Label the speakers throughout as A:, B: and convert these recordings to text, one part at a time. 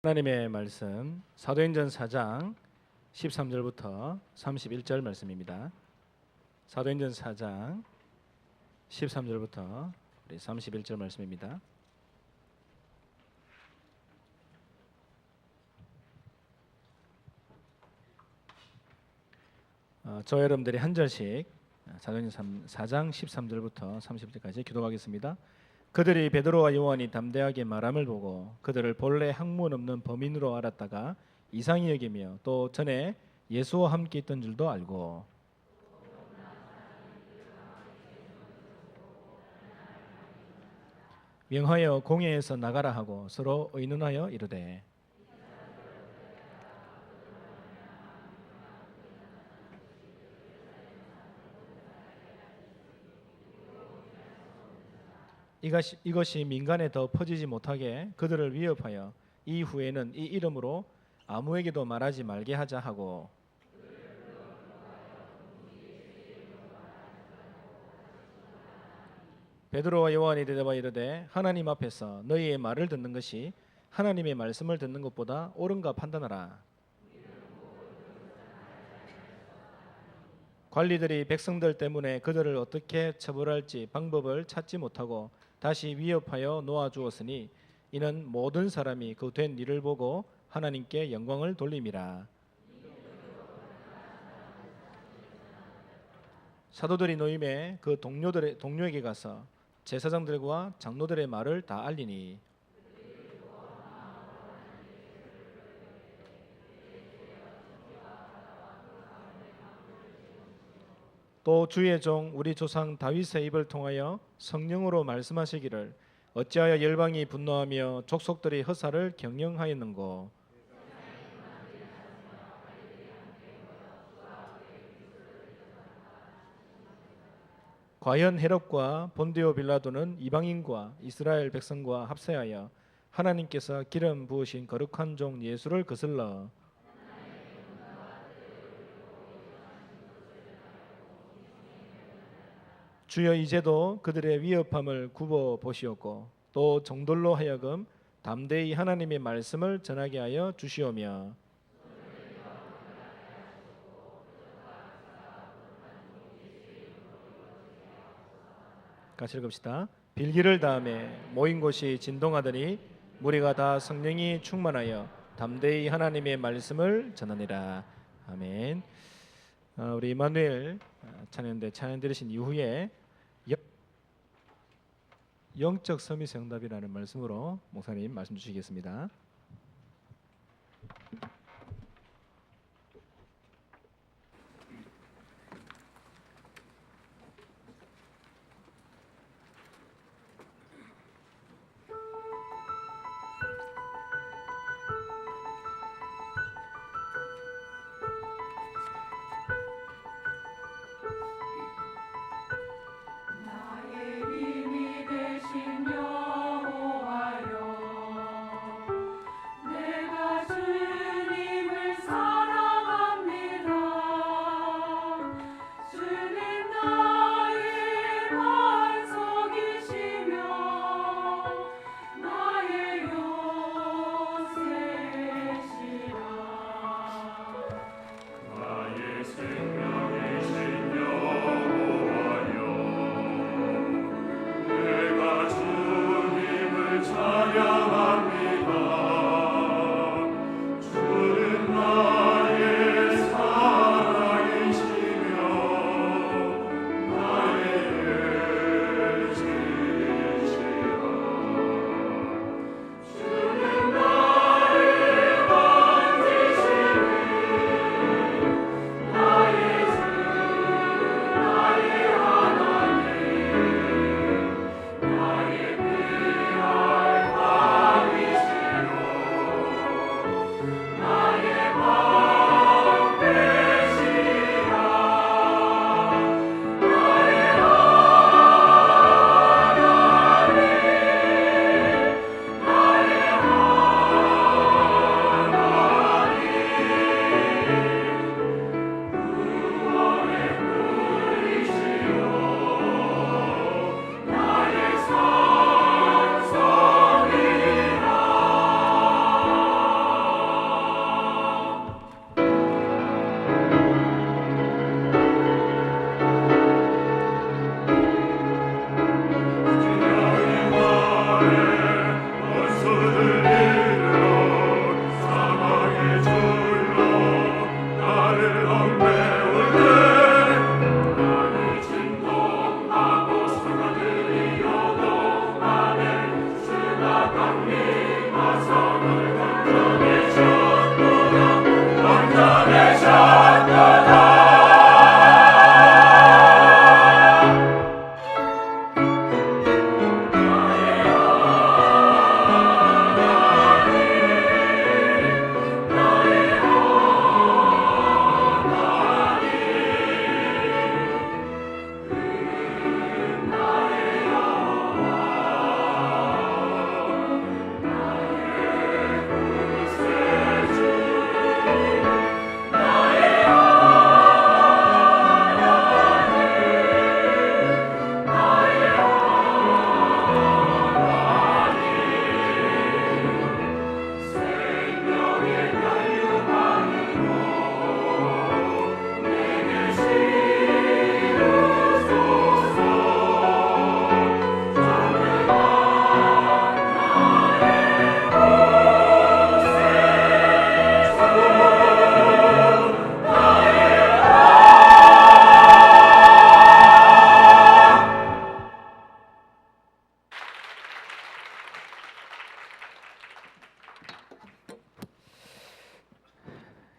A: 하나님의 말씀 사도행전 4장 13절부터 31절 말씀입니다. 사도행전 4장 13절부터 31절 말씀입니다. 저 여러분들이 한 절씩 사도행전 4장 13절부터 30절까지 기도하겠습니다. 그들이 베드로와 요한이 담대하게 말함을 보고 그들을 본래 학문 없는 범인으로 알았다가 이상히 여기며 또 전에 예수와 함께 있던 줄도 알고 명하여 공회에서 나가라 하고 서로 의논하여 이르되 이것이 민간에 더 퍼지지 못하게 그들을 위협하여 이후에는 이 이름으로 아무에게도 말하지 말게 하자 하고 베드로와 요한이 대답하여 이르되 하나님 앞에서 너희의 말을 듣는 것이 하나님의 말씀을 듣는 것보다 옳은가 판단하라. 관리들이 백성들 때문에 그들을 어떻게 처벌할지 방법을 찾지 못하고 다시 위협하여 놓아주었으니 이는 모든 사람이 그 된 일을 보고 하나님께 영광을 돌림이라. 사도들이 노임에 그 동료에게 가서 제사장들과 장로들의 말을 다 알리니 또 주의 종 우리 조상 다윗의 입을 통하여 성령으로 말씀하시기를 어찌하여 열방이 분노하며 족속들이 허사를 경영하였는고. 과연 헤롯과 본디오 빌라도는 이방인과 이스라엘 백성과 합세하여 하나님께서 기름 부으신 거룩한 종 예수를 거슬러 주여 이제도 그들의 위협함을 굽어 보시옵고 또 정돌로 하여금 담대히 하나님의 말씀을 전하게 하여 주시오며. 같이 읽읍시다. 빌기를 다음에 모인 곳이 진동하더니 무리가 다 성령이 충만하여 담대히 하나님의 말씀을 전하니라. 아멘. 우리 이마누엘 찬양대 찬양 들으신 이후에 영적 서밋의 응답이라는 말씀으로 목사님 말씀 주시겠습니다.
B: 나의 힘이 되신 여호와여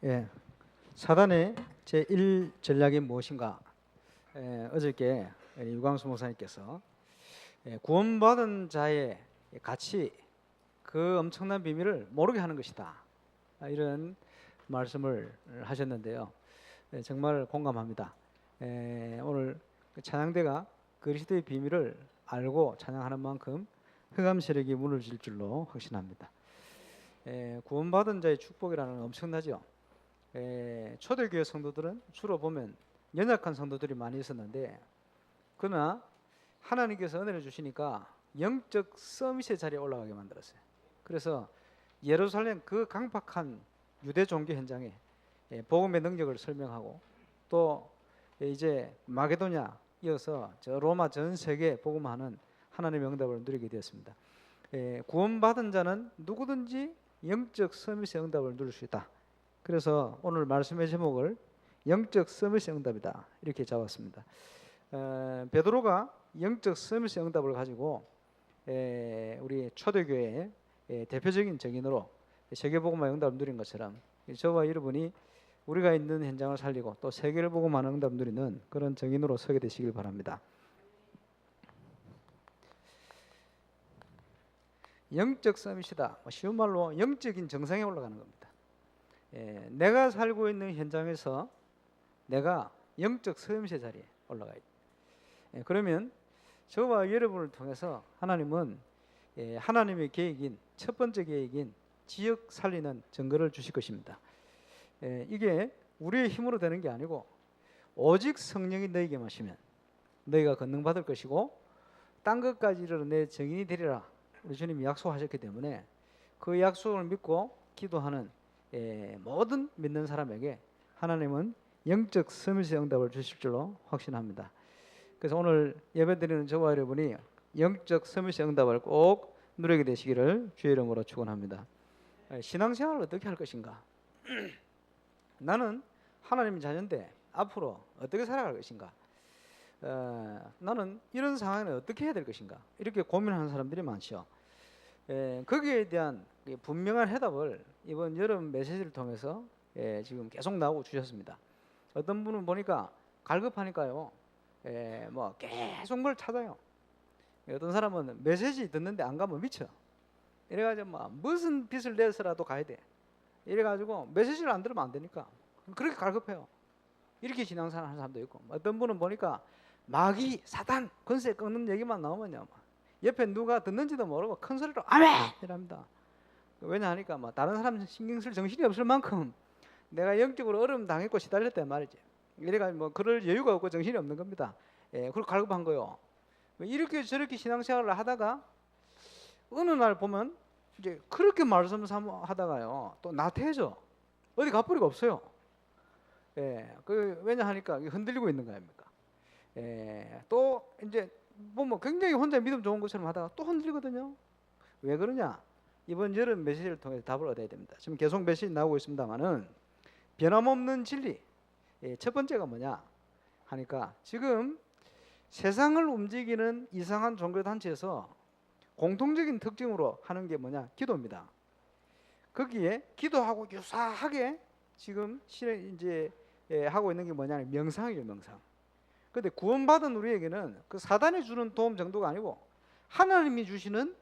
B: 예, 사단의 제1 전략이 무엇인가? 어저께 유광수 목사님께서 구원받은 자의 가치, 그 엄청난 비밀을 모르게 하는 것이다, 이런 말씀을 하셨는데요. 정말 공감합니다. 오늘 찬양대가 그리스도의 비밀을 알고 찬양하는 만큼 흑암 세력이 무너질 줄로 확신합니다. 구원받은 자의 축복이라는 건 엄청나죠. 초대교회 성도들은 주로 보면 연약한 성도들이 많이 있었는데, 그러나 하나님께서 은혜를 주시니까 영적 서밋의 자리에 올라가게 만들었어요. 그래서 예루살렘 그 강팍한 유대 종교 현장에 복음의 능력을 설명하고, 또 이제 마게도냐 이어서 저 로마 전 세계에 복음하는 하나님의 응답을 누리게 되었습니다. 구원받은 자는 누구든지 영적 서밋의 응답을 누릴 수 있다. 그래서 오늘 말씀의 제목을 영적 서밋의 응답이다, 이렇게 잡았습니다. 베드로가 영적 서밋의 응답을 가지고 우리 초대교회의 대표적인 증인으로 세계복음화의 응답을 누린 것처럼, 저와 여러분이 우리가 있는 현장을 살리고 또 세계를 복음하는 응답을 누리는 그런 증인으로 서게 되시길 바랍니다. 영적 서밋이다, 쉬운 말로 영적인 정상에 올라가는 겁니다. 내가 살고 있는 현장에서 내가 영적 서밋의 자리에 올라가야 돼. 그러면 저와 여러분을 통해서 하나님은 하나님의 계획인, 첫 번째 계획인 지역 살리는 증거를 주실 것입니다. 이게 우리의 힘으로 되는 게 아니고 오직 성령이 너희에게 마시면 너희가 권능받을 것이고 딴 것까지 이르러 내 증인이 되리라, 우리 주님이 약속하셨기 때문에 그 약속을 믿고 기도하는 모든 믿는 사람에게 하나님은 영적 서밋의 응답을 주실 줄로 확신합니다. 그래서 오늘 예배드리는 저와 여러분이 영적 서밋의 응답을 꼭 누리게 되시기를 주의 이름으로 축원합니다. 신앙생활을 어떻게 할 것인가? 나는 하나님의 자녀인데 앞으로 어떻게 살아갈 것인가? 나는 이런 상황에는 어떻게 해야 될 것인가? 이렇게 고민하는 사람들이 많죠. 거기에 대한 분명한 해답을 이번 여름 메시지를 통해서 지금 계속 나오고 주셨습니다. 어떤 분은 보니까 갈급하니까요, 뭐 계속 뭘 찾아요. 어떤 사람은 메시지 듣는데 안 가면 미쳐. 이래가지고 뭐 무슨 빚을 내서라도 가야 돼. 이래가지고 메시지를 안 들으면 안 되니까 그렇게 갈급해요. 이렇게 신앙생활 하는 사람도 있고, 어떤 분은 보니까 마귀, 사단, 권세 끊는 얘기만 나오면요, 옆에 누가 듣는지도 모르고 큰 소리로 아멘! 이랍니다. 왜냐하니까 뭐 다른 사람 신경 쓸 정신이 없을 만큼 내가 영적으로 어려움 당했고 시달렸단 말이지. 이래가지고 뭐 그럴 여유가 없고 정신이 없는 겁니다. 그리고 갈급한 거요. 이렇게 저렇게 신앙생활을 하다가 어느 날 보면 이제 그렇게 말씀 하다가요 또 나태해져. 어디 가버리가 없어요. 왜냐하니까 흔들리고 있는 거 아닙니까? 또 이제 보면 굉장히 혼자 믿음 좋은 것처럼 하다가 또 흔들리거든요. 왜 그러냐? 이번 여름 메시지를 통해서 답을 얻어야 됩니다. 지금 계속 메시지 나오고 있습니다만은 변함없는 진리. 첫 번째가 뭐냐 하니까, 지금 세상을 움직이는 이상한 종교단체에서 공통적인 특징으로 하는 게 뭐냐? 기도입니다. 거기에 기도하고 유사하게 지금 이제 하고 있는 게 뭐냐면 명상이에요, 명상. 그런데 구원받은 우리에게는 그 사단이 주는 도움 정도가 아니고 하나님이 주시는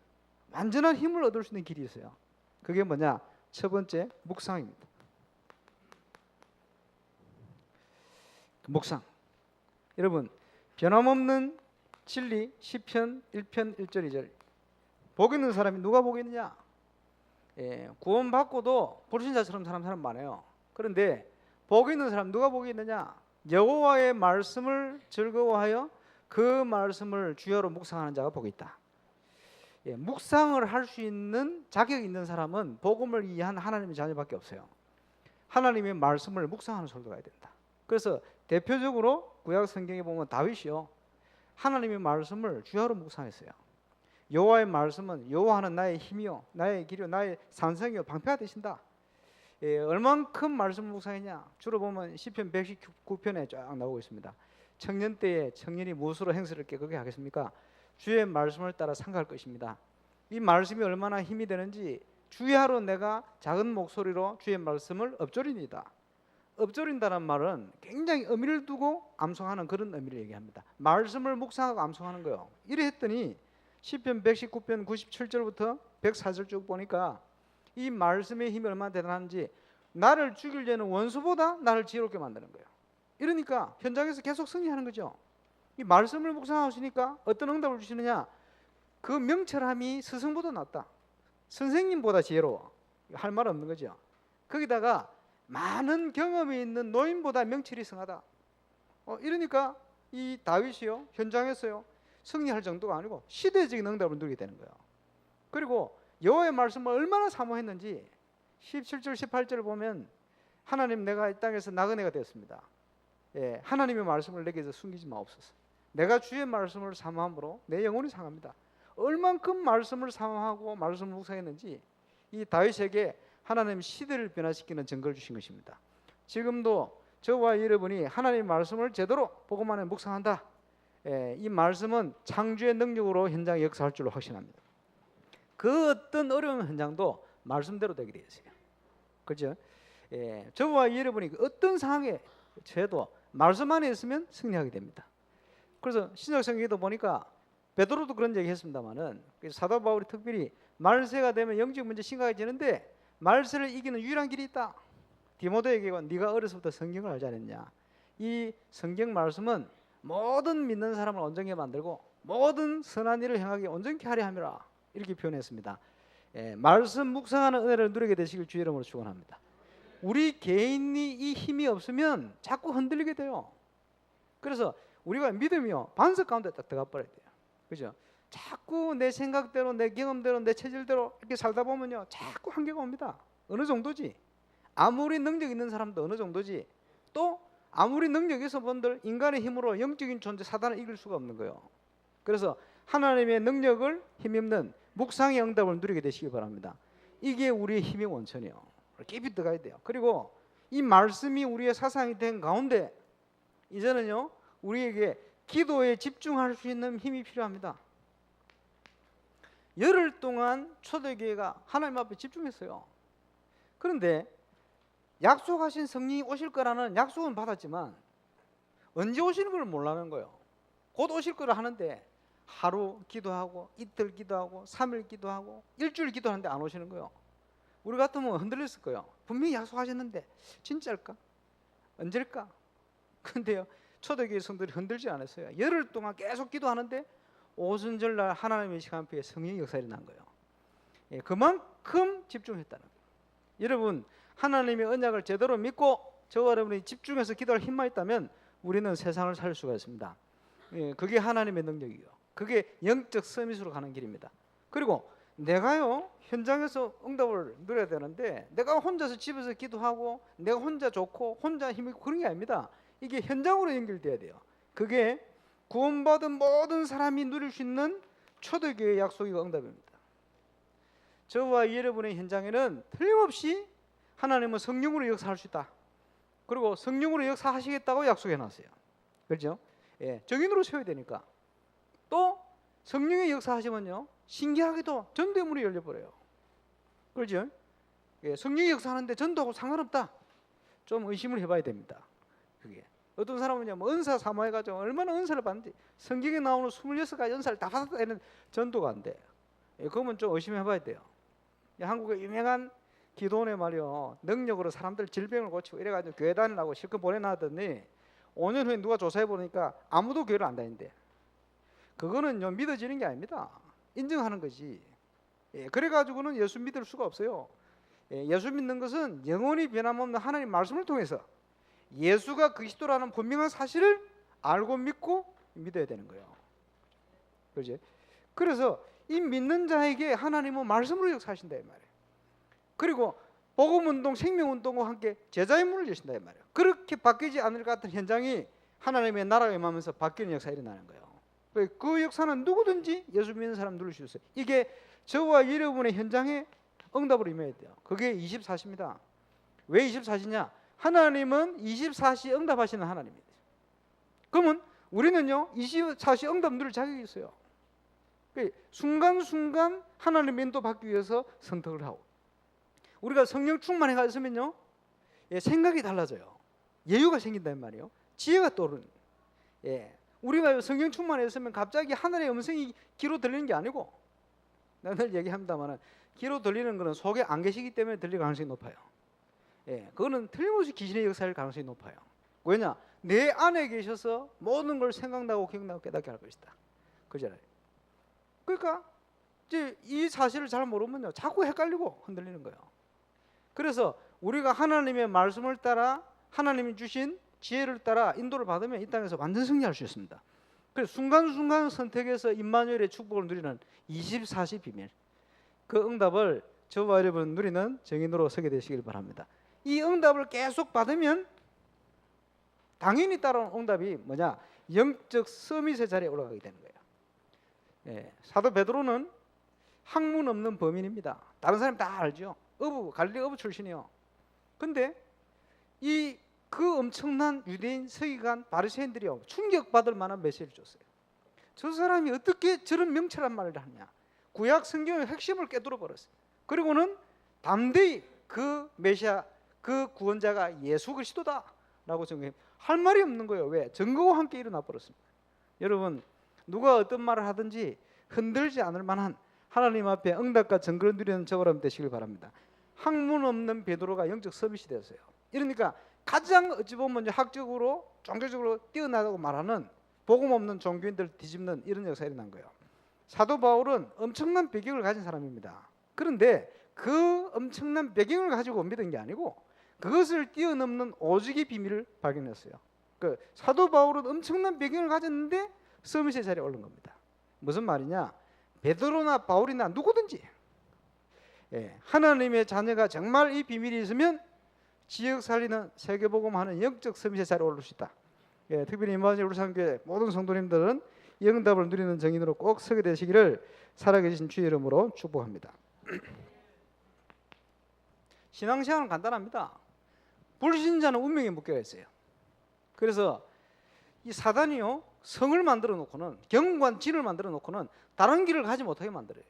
B: 완전한 힘을 얻을 수 있는 길이 있어요. 그게 뭐냐? 첫 번째, 묵상입니다. 묵상. 여러분, 변함없는 진리 시편 1편 1절 2절. 복 있는 사람이 누가 복 있느냐? 구원받고도 불신자처럼 사는 사람 많아요. 그런데 복 있는 사람 누가 복이 있느냐? 여호와의 말씀을 즐거워하여 그 말씀을 주야로 묵상하는 자가 복이 있다. 묵상을 할 수 있는 자격이 있는 사람은 복음을 이해한 하나님의 자녀밖에 없어요. 하나님의 말씀을 묵상하는 소리도 가야 된다. 그래서 대표적으로 구약 성경에 보면 다윗이요, 하나님의 말씀을 주야로 묵상했어요. 여호와의 말씀은 여호와는 나의 힘이요 나의 길이요 나의 산성이요 방패가 되신다. 얼만큼 말씀을 묵상했냐? 주로 보면 시편 119편에 쫙 나오고 있습니다. 청년 때에 청년이 무엇으로 행세를 깨끗하게 하겠습니까? 주의 말씀을 따라 상가할 것입니다. 이 말씀이 얼마나 힘이 되는지 주의하러 내가 작은 목소리로 주의 말씀을 엎조리니다. 엎조린다는 말은 굉장히 의미를 두고 암송하는 그런 의미를 얘기합니다. 말씀을 묵상하고 암송하는 거예요. 이래 했더니 시편 119편 97절부터 104절 쭉 보니까 이 말씀의 힘이 얼마나 대단한지 나를 죽이려는 원수보다 나를 지혜롭게 만드는 거예요. 이러니까 현장에서 계속 승리하는 거죠. 이 말씀을 묵상하시니까 어떤 응답을 주시느냐? 그 명철함이 스승보다 낫다. 선생님보다 지혜로워. 할 말 없는 거죠. 거기다가 많은 경험이 있는 노인보다 명철이 승하다. 이러니까 이 다윗이요 현장에서요 승리할 정도가 아니고 시대적인 응답을 누리게 되는 거예요. 그리고 여호와의 말씀을 얼마나 사모했는지 17절 18절을 보면 하나님 내가 이 땅에서 나그네가 되었습니다. 예, 하나님의 말씀을 내게서 숨기지 마옵소서. 내가 주의 말씀을 사모함으로 내 영혼이 상합니다. 얼만큼 말씀을 사모하고 말씀을 묵상했는지 이 다윗에게 하나님 시대를 변화시키는 증거를 주신 것입니다. 지금도 저와 여러분이 하나님의 말씀을 제대로 보고만 묵상한다. 이 말씀은 창조의 능력으로 현장에 역사할 줄로 확신합니다. 그 어떤 어려운 현장도 말씀대로 되게 되어 있어요. 그렇죠? 저와 여러분이 어떤 상황에 처해도 말씀 안에 있으면 승리하게 됩니다. 그래서 신약 성경에도 보니까 베드로도 그런 얘기 했습니다만은 사도 바울이 특별히 말세가 되면 영적 문제 심각해지는데 말세를 이기는 유일한 길이 있다. 디모데에게 네가 어려서부터 성경을 알지 않았냐. 이 성경 말씀은 모든 믿는 사람을 온전히 만들고 모든 선한 일을 행하게 온전히 하려 함이라. 이렇게 표현했습니다. 말씀 묵상하는 은혜를 누리게 되시길 주의 이름으로 축원합니다. 우리 개인이 이 힘이 없으면 자꾸 흔들리게 돼요. 그래서 우리가 믿음이요 반석 가운데 딱 들어가 버려야 돼요. 그죠? 자꾸 내 생각대로 내 경험대로 내 체질대로 이렇게 살다 보면요 자꾸 한계가 옵니다. 어느 정도지? 아무리 능력 있는 사람도 어느 정도지? 또 아무리 능력 있어 본들 인간의 힘으로 영적인 존재 사단을 이길 수가 없는 거예요. 그래서 하나님의 능력을 힘입는 묵상의 응답을 누리게 되시기 바랍니다. 이게 우리의 힘의 원천이에요. 깊이 들어가야 돼요. 그리고 이 말씀이 우리의 사상이 된 가운데 이제는요 우리에게 기도에 집중할 수 있는 힘이 필요합니다. 열흘 동안 초대교회가 하나님 앞에 집중했어요. 그런데 약속하신 성령이 오실 거라는 약속은 받았지만 언제 오시는 걸 몰라는 거예요. 곧 오실 거를 하는데 하루 기도하고 이틀 기도하고 3일 기도하고 일주일 기도하는데 안 오시는 거예요. 우리 같으면 흔들렸을 거예요. 분명히 약속하셨는데 진짜일까? 언제일까? 근데요 초대교회 성도들이 흔들지 않았어요. 열흘 동안 계속 기도하는데 오순절날 하나님의 시간표에 성령의 역사가 일어난 거예요. 그만큼 집중했다는 거예요. 여러분 하나님의 언약을 제대로 믿고 저와 여러분이 집중해서 기도할 힘만 있다면 우리는 세상을 살 수가 있습니다. 그게 하나님의 능력이요. 그게 영적 서밋으로 가는 길입니다. 그리고 내가요 현장에서 응답을 누려야 되는데 내가 혼자서 집에서 기도하고 내가 혼자 좋고 혼자 힘있고 그런 게 아닙니다. 이게 현장으로 연결돼야 돼요. 그게 구원받은 모든 사람이 누릴 수 있는 초대교회의 약속이고 응답입니다. 저와 여러분의 현장에는 틀림없이 하나님은 성령으로 역사할 수 있다. 그리고 성령으로 역사하시겠다고 약속해 놨어요. 그렇죠? 정인으로 세워야 되니까. 또 성령의 역사하시면요 신기하게도 전도의 문이 열려버려요. 그렇죠? 성령의 역사하는데 전도하고 상관없다. 좀 의심을 해봐야 됩니다. 그게 어떤 사람은요 뭐 은사 사모해가지고 얼마나 은사를 받는지 성경에 나오는 26가지 은사를 다 받았다 이런 전도가 안 돼. 그러면 좀 의심해봐야 돼요. 한국의 유명한 기도원에 말이요 능력으로 사람들 질병을 고치고 이래가지고 교회 다니라고 실컷 보내놨더니 5년 후에 누가 조사해 보니까 아무도 교회를 안 다닌대. 그거는요 믿어지는 게 아닙니다. 인정하는 거지. 그래가지고는 예수 믿을 수가 없어요. 예수 믿는 것은 영원히 변함없는 하나님 말씀을 통해서 예수가 그리스도라는 분명한 사실을 알고 믿고 믿어야 되는 거예요. 그렇지? 그래서 이 믿는 자에게 하나님은 말씀으로 역사하신다 이 말이에요. 그리고 복음운동, 생명운동과 함께 제자의 문을 여신다 이 말이에요. 그렇게 바뀌지 않을 것 같은 현장이 하나님의 나라가 임하면서 바뀌는 역사가 일어나는 거예요. 그 역사는 누구든지 예수 믿는 사람 누릴 수 있어요. 이게 저와 여러분의 현장에 응답으로 임해야 돼요. 그게 24시입니다. 왜 24시냐? 하나님은 24시 응답하시는 하나님입니다. 그러면 우리는요 24시 응답 누릴 자격이 있어요. 순간순간 하나님의 인도 받기 위해서 선택을 하고 우리가 성령 충만해가 있으면요, 예, 생각이 달라져요. 여유가 생긴단 말이에요. 지혜가 떠오르는. 예, 우리가 성령 충만했으면 갑자기 하늘의 음성이 귀로 들리는 게 아니고, 내가 늘 얘기합니다만 귀로 들리는 것은 속에 안 계시기 때문에 들릴 가능성이 높아요. 예, 그거는 틀림없이 귀신의 역사일 가능성이 높아요. 왜냐? 내 안에 계셔서 모든 걸 생각나고 기억나고 깨닫게 할 것이다. 그잖아요. 그러니까 이제 이 사실을 잘 모르면요, 자꾸 헷갈리고 흔들리는 거예요. 그래서 우리가 하나님의 말씀을 따라 하나님이 주신 지혜를 따라 인도를 받으면 이 땅에서 완전 승리할 수 있습니다. 그래서 순간순간 선택해서 임마누엘의 축복을 누리는 24시 비밀, 그 응답을 저와 여러분 누리는 증인으로 서게 되시길 바랍니다. 이 응답을 계속 받으면 당연히 따라온 응답이 뭐냐? 영적 서밋의 자리에 올라가게 되는 거예요. 예, 사도 베드로는 학문 없는 범인입니다. 다른 사람 다 알죠. 갈릴리 어부 출신이요. 근데 그 엄청난 유대인 서기관 바리새인들이요, 충격받을 만한 메시지를 줬어요. 저 사람이 어떻게 저런 명철한 말을 하냐? 구약 성경의 핵심을 깨뚫어 버렸어요. 그리고는 담대히 그 메시아, 그 구원자가 예수 그리스도다라고 증거해. 할 말이 없는 거예요. 왜? 증거와 함께 일어나 버렸습니다. 여러분, 누가 어떤 말을 하든지 흔들지 않을 만한 하나님 앞에 응답과 증거를 누리는 저와 되시길 바랍니다. 학문 없는 베드로가 영적 서밋이 되었어요. 이러니까 가장 어찌 보면 학적으로 종교적으로 뛰어나다고 말하는 복음 없는 종교인들 뒤집는 이런 역사가 일어난 거예요. 사도 바울은 엄청난 배경을 가진 사람입니다. 그런데 그 엄청난 배경을 가지고 믿은 게 아니고 그것을 뛰어넘는 오직의 비밀을 발견했어요. 그 사도 바울은 엄청난 배경을 가졌는데 서밋의 자리에 오른 겁니다. 무슨 말이냐? 베드로나 바울이나 누구든지, 예, 하나님의 자녀가 정말 이 비밀이 있으면 지역 살리는 세계복음하는 영적 서밋의 자리에 오를 수 있다. 예, 특별히 임마누엘 울산교회 모든 성도님들은 이 응답을 누리는 증인으로 꼭 서게 되시기를 살아계신 주의 이름으로 축복합니다. 신앙생활은 간단합니다. 불신자는 운명에 묶여 있어요. 그래서 이 사단이요, 성을 만들어 놓고는, 경관진을 만들어 놓고는 다른 길을 가지 못하게 만들어요.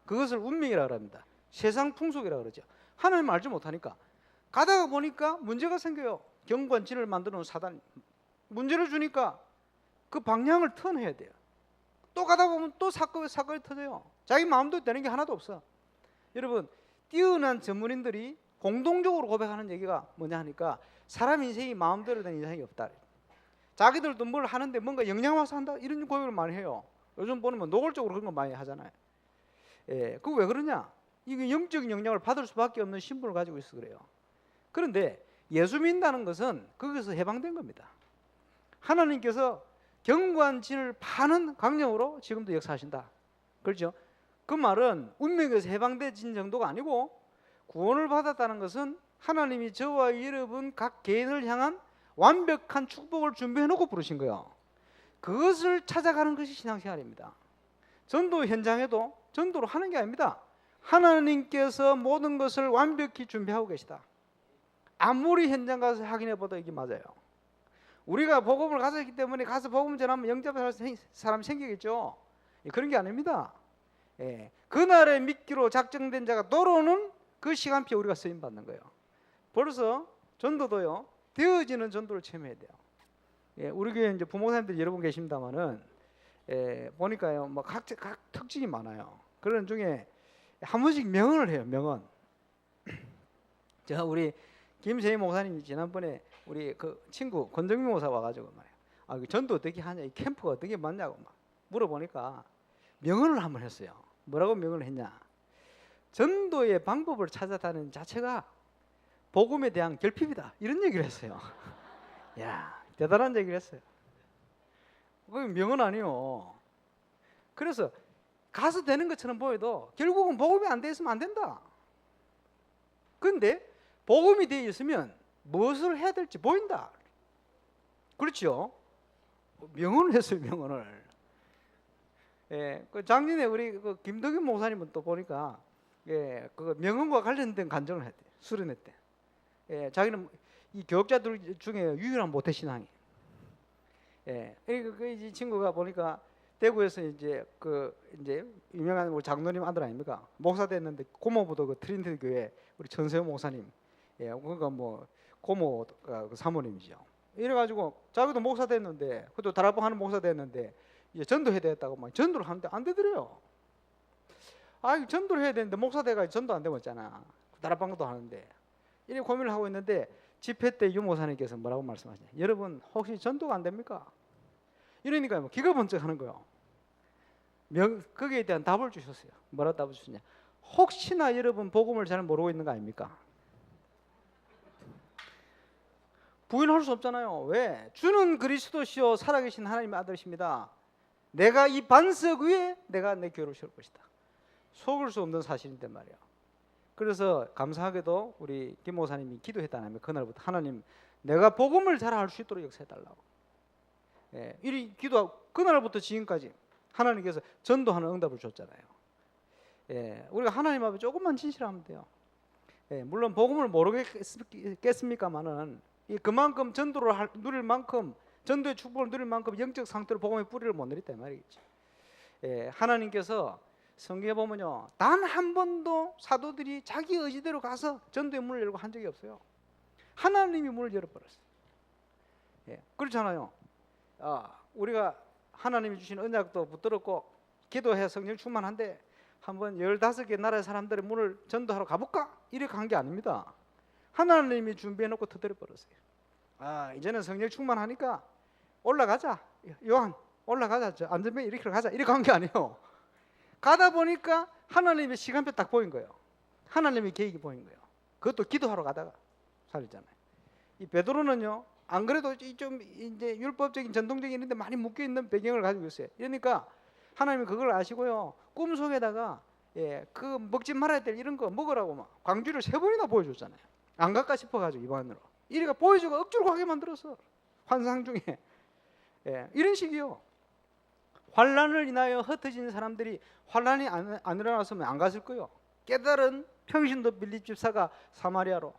B: 그것을 운명이라고 합니다. 세상 풍속이라고 그러죠. 하나님 알지 못하니까 가다가 보니까 문제가 생겨요. 경관진을 만들어 놓은 사단이 문제를 주니까 그 방향을 턴해야 돼요. 또 가다 보면 또 사건이 터져요. 자기 마음대로 되는 게 하나도 없어. 여러분, 뛰어난 전문인들이 공동적으로 고백하는 얘기가 뭐냐 하니까 사람 인생이 마음대로 되는 인생이 없다. 자기들도 뭘 하는데 뭔가 영향 와서 한다, 이런 고백을 많이 해요. 요즘 보면 노골적으로 그런 거 많이 하잖아요. 예, 그거 왜 그러냐? 이게 영적인 영향을 받을 수밖에 없는 신분을 가지고 있어 그래요. 그런데 예수 믿는다는 것은 거기서 해방된 겁니다. 하나님께서 경관진을 파는 강령으로 지금도 역사하신다. 그렇죠? 그 말은 운명에서 해방되진 정도가 아니고, 구원을 받았다는 것은 하나님이 저와 여러분 각 개인을 향한 완벽한 축복을 준비해 놓고 부르신 거예요. 그것을 찾아가는 것이 신앙생활입니다. 전도 현장에도 전도를 하는 게 아닙니다. 하나님께서 모든 것을 완벽히 준비하고 계시다. 아무리 현장 가서 확인해 봐도 이게 맞아요. 우리가 복음을 가졌기 때문에 가서 복음 전하면 영접할 사람 생기겠죠. 그런 게 아닙니다. 예, 그날에 믿기로 작정된 자가 돌아오는 그 시간표에 우리가 쓰임 받는 거예요. 벌써 전도도요, 되어지는 전도를 체험해야 돼요. 예, 우리 교회 이제 부목사님들 여러 분 계십니다만은, 보니까요, 뭐 각 특징이 많아요. 그런 중에 한 번씩 명언을 해요. 명언. 제가 우리 김세희 목사님이 지난번에 우리 그 친구 권정민 목사 와가지고 말이에요. 아, 그 전도 어떻게 하냐, 이 캠프가 어떻게 맞냐고 막 물어보니까 명언을 한번 했어요. 뭐라고 명언을 했냐? 전도의 방법을 찾아다니는 자체가 복음에 대한 결핍이다, 이런 얘기를 했어요. 야, 대단한 얘기를 했어요. 그게 명언 아니요. 그래서 가서 되는 것처럼 보여도 결국은 복음이 안 돼 있으면 안 된다. 그런데 복음이 되어 있으면 무엇을 해야 될지 보인다. 그렇죠? 명언을 했어요, 명언을. 예, 그 작년에 우리 그 김덕인 목사님은 또 보니까, 예, 그 명언과 관련된 간증을 했대, 수련했대. 예, 자기는 이 교육자들 중에 유일한 모태신앙이. 예, 이 친구가 보니까 대구에서 이제 유명한 우리 장로님 아들 아닙니까? 목사 됐는데 고모부도 그 트린iti 교회 우리 전세호 목사님, 그러니까 뭐 고모가 그 사모님이죠. 이래가지고 자기도 목사 됐는데, 그것도 다락방 하는 목사 됐는데 이제 전도해야 되겠다고 막 전도를 하는데 안 되더래요. 아, 전도를 해야 되는데 목사 돼가지고 전도 안 되고 있잖아. 다락방도 하는데 이렇게 고민을 하고 있는데 집회 때 유 목사님께서 뭐라고 말씀하시냐? 여러분 혹시 전도가 안 됩니까? 이러니까 뭐 기가 번쩍 하는 거예요. 거기에 대한 답을 주셨어요. 뭐라고 답을 주셨냐? 혹시나 여러분 복음을 잘 모르고 있는 거 아닙니까? 부인할 수 없잖아요. 왜? 주는 그리스도시요 살아계신 하나님의 아들이십니다. 내가 이 반석 위에 내가 내 교회를 세울 것이다. 속을 수 없는 사실인데 말이에요. 그래서 감사하게도 우리 김 목사님이 기도했다면 그날부터 하나님 내가 복음을 잘 알 수 있도록 역사해달라고. 이 기도 그날부터 지금까지 하나님께서 전도하는 응답을 줬잖아요. 우리가 하나님 앞에 조금만 진실하면 돼요. 물론 복음을 모르겠습니까만은 그만큼 전도를 누릴 만큼 전도의 축복을 누릴 만큼 영적 상태로 복음의 뿌리를 못 내렸다 말이겠지. 하나님께서 성경에 보면요 단 한 번도 사도들이 자기 의지대로 가서 전도의 문을 열고 한 적이 없어요. 하나님이 문을 열어버렸어요. 그렇잖아요. 우리가 하나님이 주신 언약도 붙들었고 기도해 성령 충만한데 한번 15개 나라의 사람들의 문을 전도하러 가볼까? 이렇게 간 게 아닙니다. 하나님이 준비해놓고 터뜨려버렸어요. 이제는 성령 충만하니까 올라가자. 요한 올라가자. 안전벨 이렇게 가자. 이렇게 간 게 아니에요. 가다 보니까 하나님의 시간표 딱 보인 거예요. 하나님의 계획이 보인 거예요. 그것도 기도하러 가다가 살렸잖아요. 이 베드로는요 안 그래도 좀 이제 율법적인 전통적인 이런데 많이 묶여 있는 배경을 가지고 있어요. 그러니까 하나님이 그걸 아시고요 꿈속에다가 그 먹지 말아야 될 이런 거 먹으라고 막 광주를 3번이나 보여줬잖아요. 안 갈까 싶어가지고 입안으로 이래가 보여주고 억지로 가게 만들었어. 환상 중에 이런 식이요. 환란을 인하여 흩어진 사람들이 환란이 안 일어났으면 안 갔을 거예요. 깨달은 평신도 빌립 집사가 사마리아로.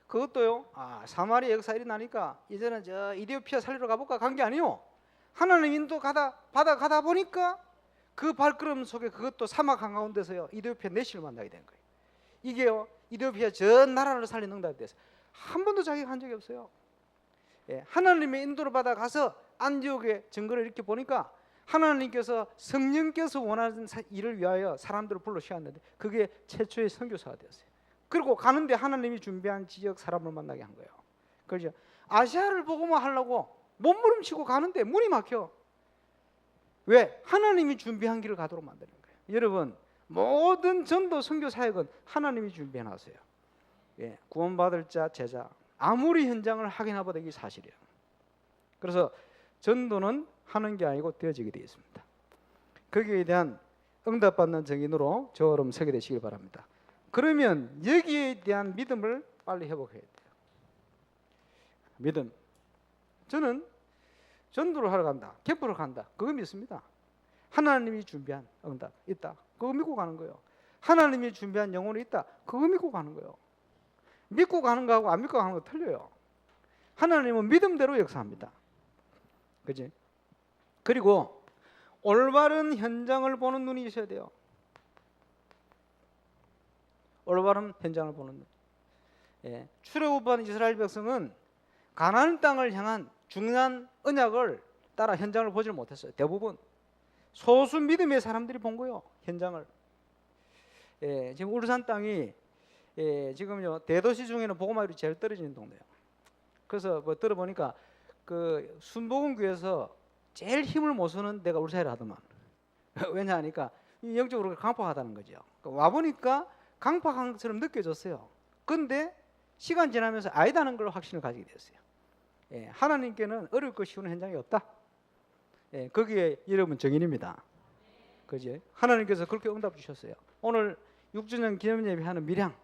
B: 그것도요. 사마리아 역사 일어나니까 이제는 저 이디오피아 살리러 가볼까 간 게 아니요. 하나님 인도 가다 보니까 그 발걸음 속에 그것도 사막 한가운데서요 이디오피아 내시를 만나게 된 거예요. 이게요 이디오피아 전 나라를 살리는 응답이 됐어요. 한 번도 자기가 한 적이 없어요. 하나님의 인도를 받아 가서 안디옥의 증거를 이렇게 보니까 하나님께서 성령께서 원하는 일을 위하여 사람들을 불러 세웠는데 그게 최초의 선교사가 되었어요. 그리고 가는데 하나님이 준비한 지역 사람을 만나게 한 거예요. 그렇죠? 아시아를 보고만 하려고 몸부림치고 가는데 문이 막혀. 왜? 하나님이 준비한 길을 가도록 만드는 거예요. 여러분 모든 전도 선교 사역은 하나님이 준비해 놨어요. 구원받을 자 제자 아무리 현장을 하긴 하보다 이게 사실이에요. 그래서 전도는 하는 게 아니고 되어지게 되어 있습니다. 거기에 대한 응답받는 증인으로 저처럼 서게 되시길 바랍니다. 그러면 여기에 대한 믿음을 빨리 회복해야 돼요. 믿음. 저는 전도를 하러 간다. 캠프를 간다. 그거 믿습니다. 하나님이 준비한 응답 있다. 그거 믿고 가는 거예요. 하나님이 준비한 영혼이 있다. 그거 믿고 가는 거예요. 믿고 가는 거하고 안 믿고 가는 거 틀려요. 하나님은 믿음대로 역사합니다. 그지? 그리고 올바른 현장을 보는 눈이 있어야 돼요. 올바른 현장을 보는 눈. 출애굽한 이스라엘 백성은 가나안 땅을 향한 중요한 언약을 따라 현장을 보지를 못했어요. 대부분 소수 믿음의 사람들이 본 거예요. 현장을. 지금 울산 땅이 지금요 대도시 중에는 복음화율이 제일 떨어지는 동네예요. 그래서 뭐 들어보니까 그 순복음교회에서 제일 힘을 못 쓰는 데가 울산이라 하더만. 왜냐하니까 영적으로 강팍하다는 거죠. 와 보니까 강팍한 것처럼 느껴졌어요. 근데 시간 지나면서 아니다는 걸 확신을 가지게 되었어요. 하나님께는 어려울 것 쉬운 현장이 없다. 거기에 여러분 정인입니다. 그지? 하나님께서 그렇게 응답 주셨어요. 오늘 6주년 기념예배하는 밀양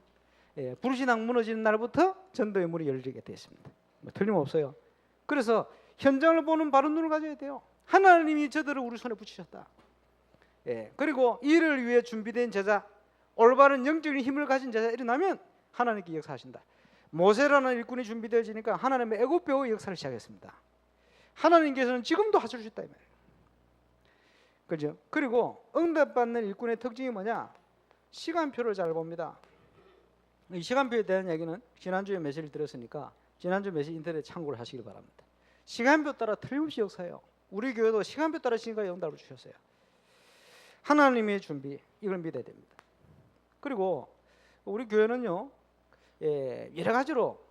B: 불신앙 무너지는 날부터 전도의 문이 열리게 되었습니다. 뭐 틀림없어요. 그래서 현장을 보는 바른 눈을 가져야 돼요. 하나님이 저들을 우리 손에 붙이셨다. 그리고 이를 위해 준비된 제자, 올바른 영적인 힘을 가진 제자 일어나면 하나님께 역사하신다. 모세라는 일꾼이 준비되어지니까 하나님의 애굽배우의 역사를 시작했습니다. 하나님께서는 지금도 하실 수 있다 이 말이에요. 그죠? 그리고 응답받는 일꾼의 특징이 뭐냐? 시간표를 잘 봅니다. 이 시간표에 대한 얘기는 지난주에 메시지를 드렸으니까 지난주 메시지 인터넷 참고를 하시길 바랍니다. 시간표 따라 틀림없이 역사해요. 우리 교회도 시간표 따라 지금까지 응답을 주셨어요. 하나님의 준비, 이걸 믿어야 됩니다. 그리고 우리 교회는요, 여러 가지로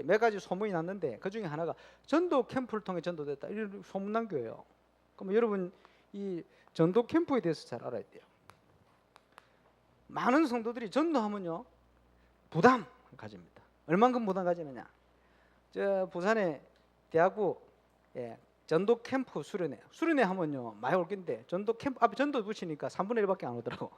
B: 몇 가지 소문이 났는데 그 중에 하나가 전도 캠프를 통해 전도됐다, 이런 소문난 교회예요. 그럼 여러분 이 전도 캠프에 대해서 잘 알아야 돼요. 많은 성도들이 전도하면요 부담 가집니다. 얼만큼 부담 가지느냐? 저 부산에 대학부 전도 캠프 수련회 하면요 많이 올 건데 전도 캠프 앞에 전도 붙이니까 3분의 1밖에 안 오더라고.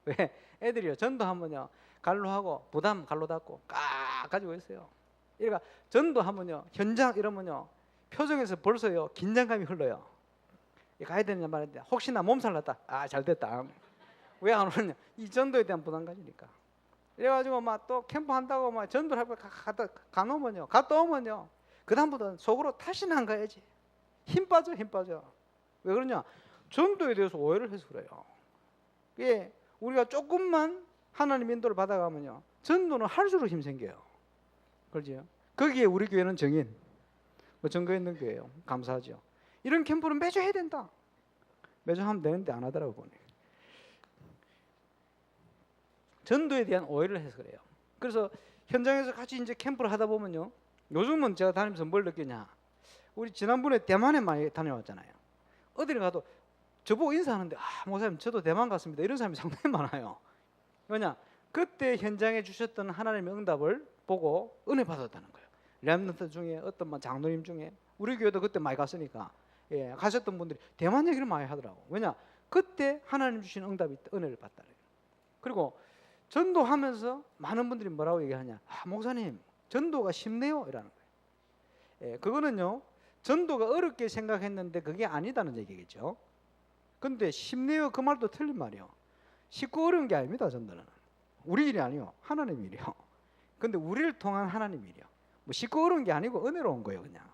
B: 왜? 애들이요 전도하면요 갈로 하고 부담 갈로 닫고 까 가지고 있어요. 그러니까 전도하면요 현장 이러면요 표정에서 벌써요 긴장감이 흘러요. 가야 되느냐 말인데 혹시나 몸살 났다. 아 잘됐다. 왜 안 오느냐? 이 전도에 대한 부담 가지니까. 그래가지고 막 또 캠프 한다고 막 전도를 하고 가놓으면요 갔다 오면요 그다음부터는 속으로 다시는 안 가야지. 힘 빠져. 왜 그러냐? 전도에 대해서 오해를 해서 그래요. 예, 우리가 조금만 하나님 인도를 받아가면요 전도는 할수록 힘 생겨요. 그렇죠? 거기에 우리 교회는 정인, 증거 있는 교회예요. 감사하죠. 이런 캠프는 매주 해야 된다. 매주 하면 되는데 안 하더라고 보니. 전도에 대한 오해를 해서 그래요. 그래서 현장에서 같이 이제 캠프를 하다 보면요. 요즘은 제가 다니면서 뭘 느끼냐? 우리 지난번에 대만에 많이 다녀왔잖아요. 어디를 가도 저보고 인사하는데 목사님 저도 대만 갔습니다. 이런 사람이 상당히 많아요. 왜냐? 그때 현장에 주셨던 하나님의 응답을 보고 은혜 받았다는 거예요. 렘넌트 중에 어떤 장로님 중에 우리 교회도 그때 많이 갔으니까 가셨던 분들이 대만 얘기를 많이 하더라고. 왜냐? 그때 하나님 주신 응답이 은혜를 받다. 그리고 전도하면서 많은 분들이 뭐라고 얘기하냐? 목사님 전도가 쉽네요 이라는 거예요. 그거는요 전도가 어렵게 생각했는데 그게 아니다는 얘기겠죠. 근데 쉽네요 그 말도 틀린 말이요. 쉽고 어려운 게 아닙니다. 전도는 우리 일이 아니요 하나님 일이요. 근데 우리를 통한 하나님 일이요. 뭐 쉽고 어려운 게 아니고 은혜로운 거예요 그냥.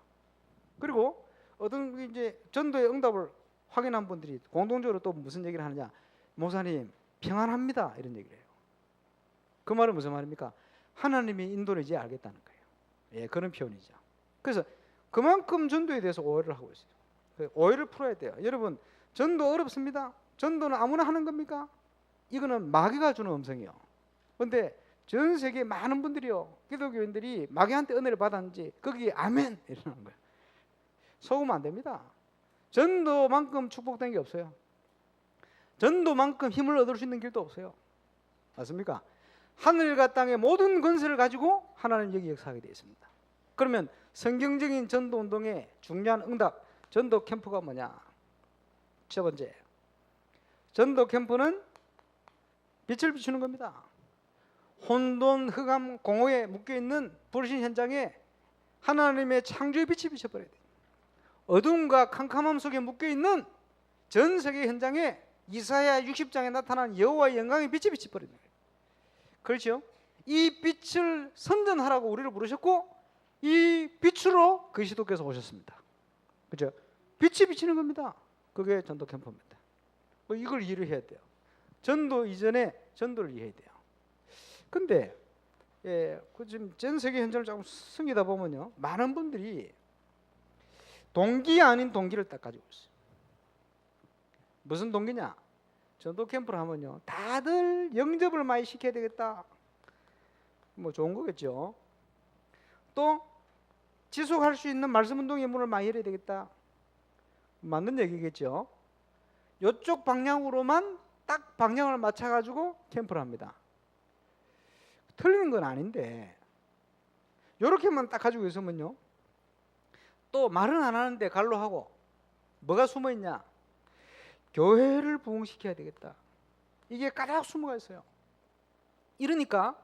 B: 그리고 어떤 이제 전도의 응답을 확인한 분들이 공동적으로 또 무슨 얘기를 하느냐? 목사님 평안합니다 이런 얘기를 해요. 그 말은 무슨 말입니까? 하나님이 인도를 이제 알겠다는 거예요. 그런 표현이죠. 그래서 그만큼 전도에 대해서 오해를 하고 있어요. 오해를 풀어야 돼요. 여러분 전도 어렵습니다. 전도는 아무나 하는 겁니까? 이거는 마귀가 주는 음성이요. 그런데 전 세계 많은 분들이요 기독교인들이 마귀한테 은혜를 받았는지 거기에 아멘 이러는 거예요. 속으면 안 됩니다. 전도만큼 축복된 게 없어요. 전도만큼 힘을 얻을 수 있는 길도 없어요. 맞습니까? 하늘과 땅의 모든 권세를 가지고 하나님 여기 역사하게 되어 있습니다. 그러면 성경적인 전도 운동의 중요한 응답, 전도 캠프가 뭐냐? 첫 번째, 전도 캠프는 빛을 비추는 겁니다. 혼돈, 흑암, 공허에 묶여있는 불신 현장에 하나님의 창조의 빛이 비춰버려야 돼요. 어둠과 캄캄함 속에 묶여있는 전 세계 현장에 이사야 60장에 나타난 여호와의 영광의 빛이 비춰버리는 거예요. 그렇죠? 이 빛을 선전하라고 우리를 부르셨고 이 빛으로 그리스도께서 오셨습니다. 그렇죠? 빛이 비치는 겁니다. 그게 전도 캠프입니다. 이걸 이해를 해야 돼요. 전도 이전에 전도를 이해해야 돼요. 근데 그 지금 전 세계 현장을 조금 숨기다 보면요 많은 분들이 동기 아닌 동기를 딱 가지고 있어요. 무슨 동기냐? 전도 캠프를 하면요 다들 영접을 많이 시켜야 되겠다. 뭐 좋은 거겠죠. 또 지속할 수 있는 말씀 운동의 문을 많이 열어야 되겠다. 맞는 얘기겠죠. 이쪽 방향으로만 딱 방향을 맞춰가지고 캠프를 합니다. 틀리는 건 아닌데 이렇게만 딱 가지고 있으면요 또 말은 안 하는데 갈로 하고 뭐가 숨어 있냐? 교회를 부흥시켜야 되겠다. 이게 까닥 숨어가 있어요. 이러니까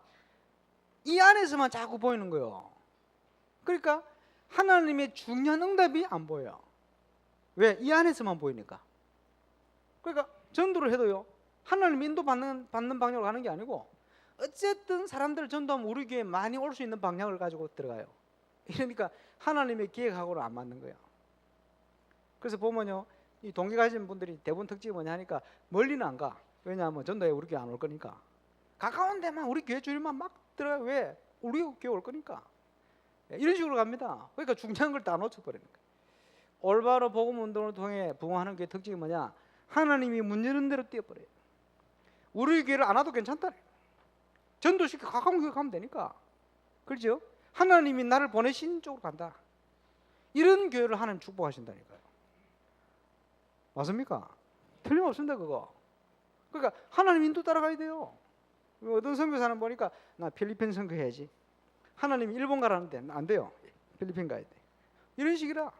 B: 이 안에서만 자꾸 보이는 거예요. 그러니까 하나님의 중요한 응답이 안 보여요. 왜? 이 안에서만 보이니까. 그러니까 전도를 해도요 하나님 인도 받는 방향으로 가는 게 아니고 어쨌든 사람들을 전도하면 우리 교회에 많이 올 수 있는 방향을 가지고 들어가요. 이러니까 하나님의 계획하고는 안 맞는 거예요. 그래서 보면요 이 동기 가진 분들이 대부분 특징이 뭐냐 하니까 멀리는 안 가. 왜냐하면 전도에 우리 교회 안 올 거니까. 가까운 데만 우리 교회 주일만 막 들어가. 왜? 우리 교회 올 거니까. 이런 식으로 갑니다. 그러니까 중요한 걸 다 놓쳐버리는 거예요. 올바로 복음 운동을 통해 부흥하는 교회 특징이 뭐냐? 하나님이 문 여는 대로 뛰어버려요. 우리 교회를 안 와도 괜찮다. 전도시켜 가까운 교회 가면 되니까. 그렇죠? 하나님이 나를 보내신 쪽으로 간다. 이런 교회를 하나님 축복하신다니까요. 맞습니까? 틀림없습니다 그거. 그러니까 하나님 인도 따라가야 돼요. 어떤 선교사는 보니까 나 필리핀 선교해야지. 하나님이 일본 가라는데 안 돼요. 필리핀 가야 돼. 이런 식이라.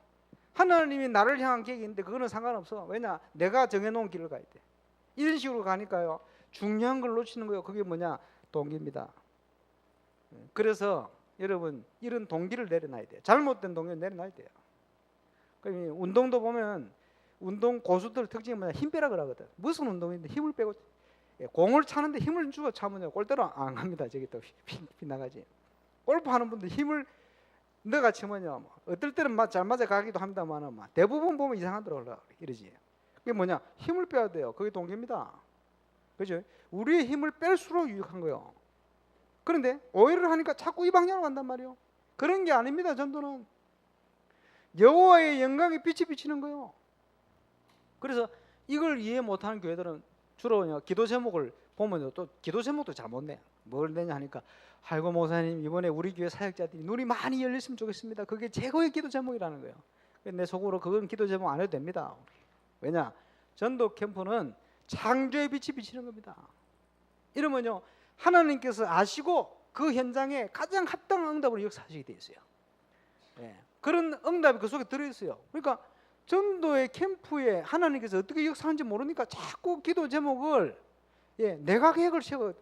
B: 하나님이 나를 향한 계획이 있는데 그거는 상관없어. 왜냐? 내가 정해놓은 길을 가야 돼. 이런 식으로 가니까요. 중요한 걸 놓치는 거예요. 그게 뭐냐? 동기입니다. 그래서 여러분 이런 동기를 내려놔야 돼요. 잘못된 동기를 내려놔야 돼요. 운동도 보면 운동 고수들 특징이 뭐냐? 힘 빼라 그러거든. 무슨 운동인데 힘을 빼고 공을 차는데 힘을 주고 차면요 골대로 안 갑니다. 저기 또 빗나가지. 골프 하는 분들 힘을 너가 치면요 어떨 때는 잘 맞아 가기도 합니다만 대부분 보면 이상하더라고요. 이러지. 그게 뭐냐? 힘을 빼야 돼요. 그게 동기입니다. 그죠? 우리의 힘을 뺄수록 유익한 거예요. 그런데 오해를 하니까 자꾸 이 방향으로 간단 말이에요. 그런 게 아닙니다. 전도는 여호와의 영광의 빛이 비치는 거예요. 그래서 이걸 이해 못하는 교회들은 주로 기도 제목을 보면 또 기도 제목도 잘못 내. 뭘 내냐 하니까 아이고 목사님 이번에 우리 교회 사역자들이 눈이 많이 열렸으면 좋겠습니다. 그게 최고의 기도 제목이라는 거예요. 내 속으로 그건 기도 제목 안 해도 됩니다. 왜냐? 전도 캠프는 창조의 빛이 비치는 겁니다. 이러면요 하나님께서 아시고 그 현장에 가장 합당한 응답으로 역사하시게 되어 있어요. 그런 응답이 그 속에 들어있어요. 그러니까 전도의 캠프에 하나님께서 어떻게 역사하는지 모르니까 자꾸 기도 제목을 내가 계획을 세워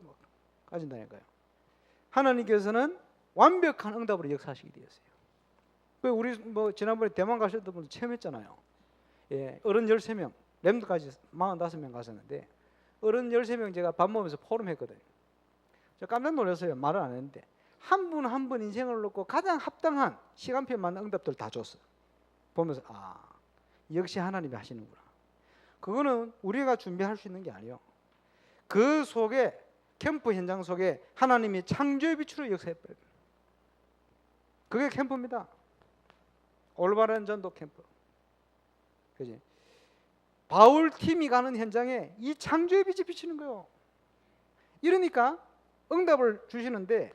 B: 가진다니까요. 하나님께서는 완벽한 응답으로 역사하시게 되었어요. 우리 지난번에 대만 가셨던 분들 체험했잖아요. 어른 13명, 램드까지 45명 갔었는데 어른 13명 제가 밥 먹으면서 포럼했거든요. 저 깜짝 놀랐어요. 말을 안 했는데 한 분 한 분 인생을 놓고 가장 합당한 시간표에 맞는 응답들 다 줬어요. 보면서 역시 하나님이 하시는구나. 그거는 우리가 준비할 수 있는 게 아니에요. 그 속에 캠프 현장 속에 하나님이 창조의 빛으로 역사해버려요. 그게 캠프입니다. 올바른 전도 캠프. 그지? 바울 팀이 가는 현장에 이 창조의 빛이 비치는 거예요. 이러니까 응답을 주시는데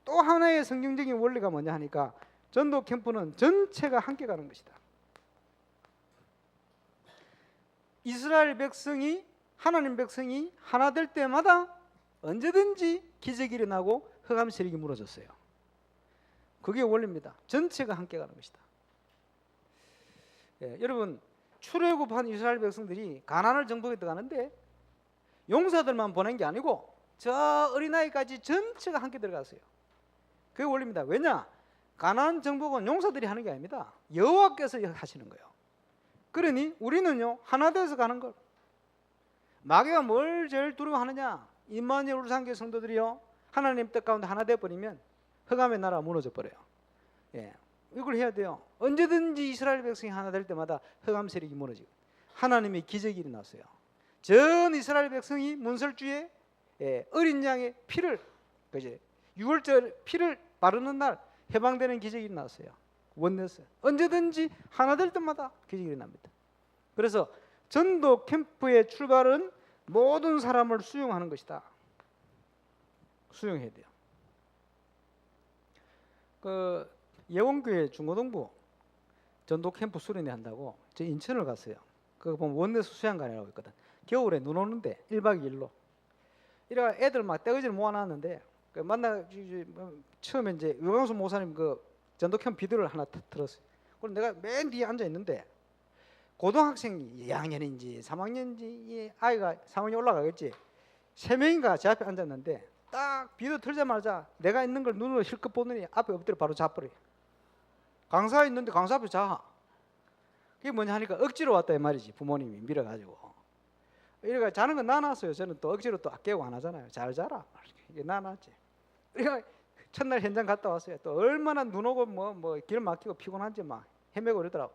B: 또 하나의 성경적인 원리가 뭐냐 하니까 전도 캠프는 전체가 함께 가는 것이다. 이스라엘 백성이 하나님 백성이 하나 될 때마다 언제든지 기적이 일어나고 흑암 세력이 무너졌어요. 그게 원리입니다. 전체가 함께 가는 것이다. 여러분 출애굽한 이스라엘 백성들이 가나안을 정복해 들어가는데 용사들만 보낸 게 아니고 저 어린아이까지 전체가 함께 들어갔어요. 그게 원리입니다. 왜냐? 가나안 정복은 용사들이 하는 게 아닙니다. 여호와께서 하시는 거예요. 그러니 우리는요 하나 돼서 가는 걸. 마귀가 뭘 제일 두려워하느냐? 임마누엘 우상교회 성도들이요 하나님 뜻 가운데 하나 돼버리면 흑암의 나라가 무너져 버려요. 이걸 해야 돼요. 언제든지 이스라엘 백성이 하나 될 때마다 흑암 세력이 무너지고 하나님의 기적이 일어났어요. 전 이스라엘 백성이 문설주에 어린 양의 피를 그지? 6월절 피를 바르는 날 해방되는 기적이 일어났어요. 원내스 언제든지 하나 될 때마다 기적이 일어납니다. 그래서 전도 캠프의 출발은 모든 사람을 수용하는 것이다. 수용해야 돼요. 그 예원교회 중고등부 전도 캠프 수련회 한다고 저 인천을 갔어요. 그거 보면 원내수 수양관이라고 있거든. 겨울에 눈 오는데 1박 2일로. 이래가 애들 막 떼거지를 모아놨는데 그 처음에 이제 유광수 목사님 그 전도 캠프 비디오를 하나 틀었어요. 그럼 내가 맨 뒤에 앉아 있는데 고등학생 2학년인지 3학년인지 아이가 3학년 올라가겠지. 3명인가 제 앞에 앉았는데 딱 비디오 틀자마자 내가 있는 걸 눈으로 실컷 보더니 앞에 엎드려 바로 자버려. 강사 있는데 강사 앞에 자. 그게 뭐냐 하니까 억지로 왔다 이 말이지. 부모님이 밀어가지고. 이래가 자는 건 놔놨어요. 저는 또 억지로 또 깨우고 안 하잖아요. 잘 자라. 이게 놔놨지. 그러니까 첫날 현장 갔다 왔어요. 또 얼마나 눈 오고 뭐 길 막히고 피곤한지 막 헤매고 그러더라고.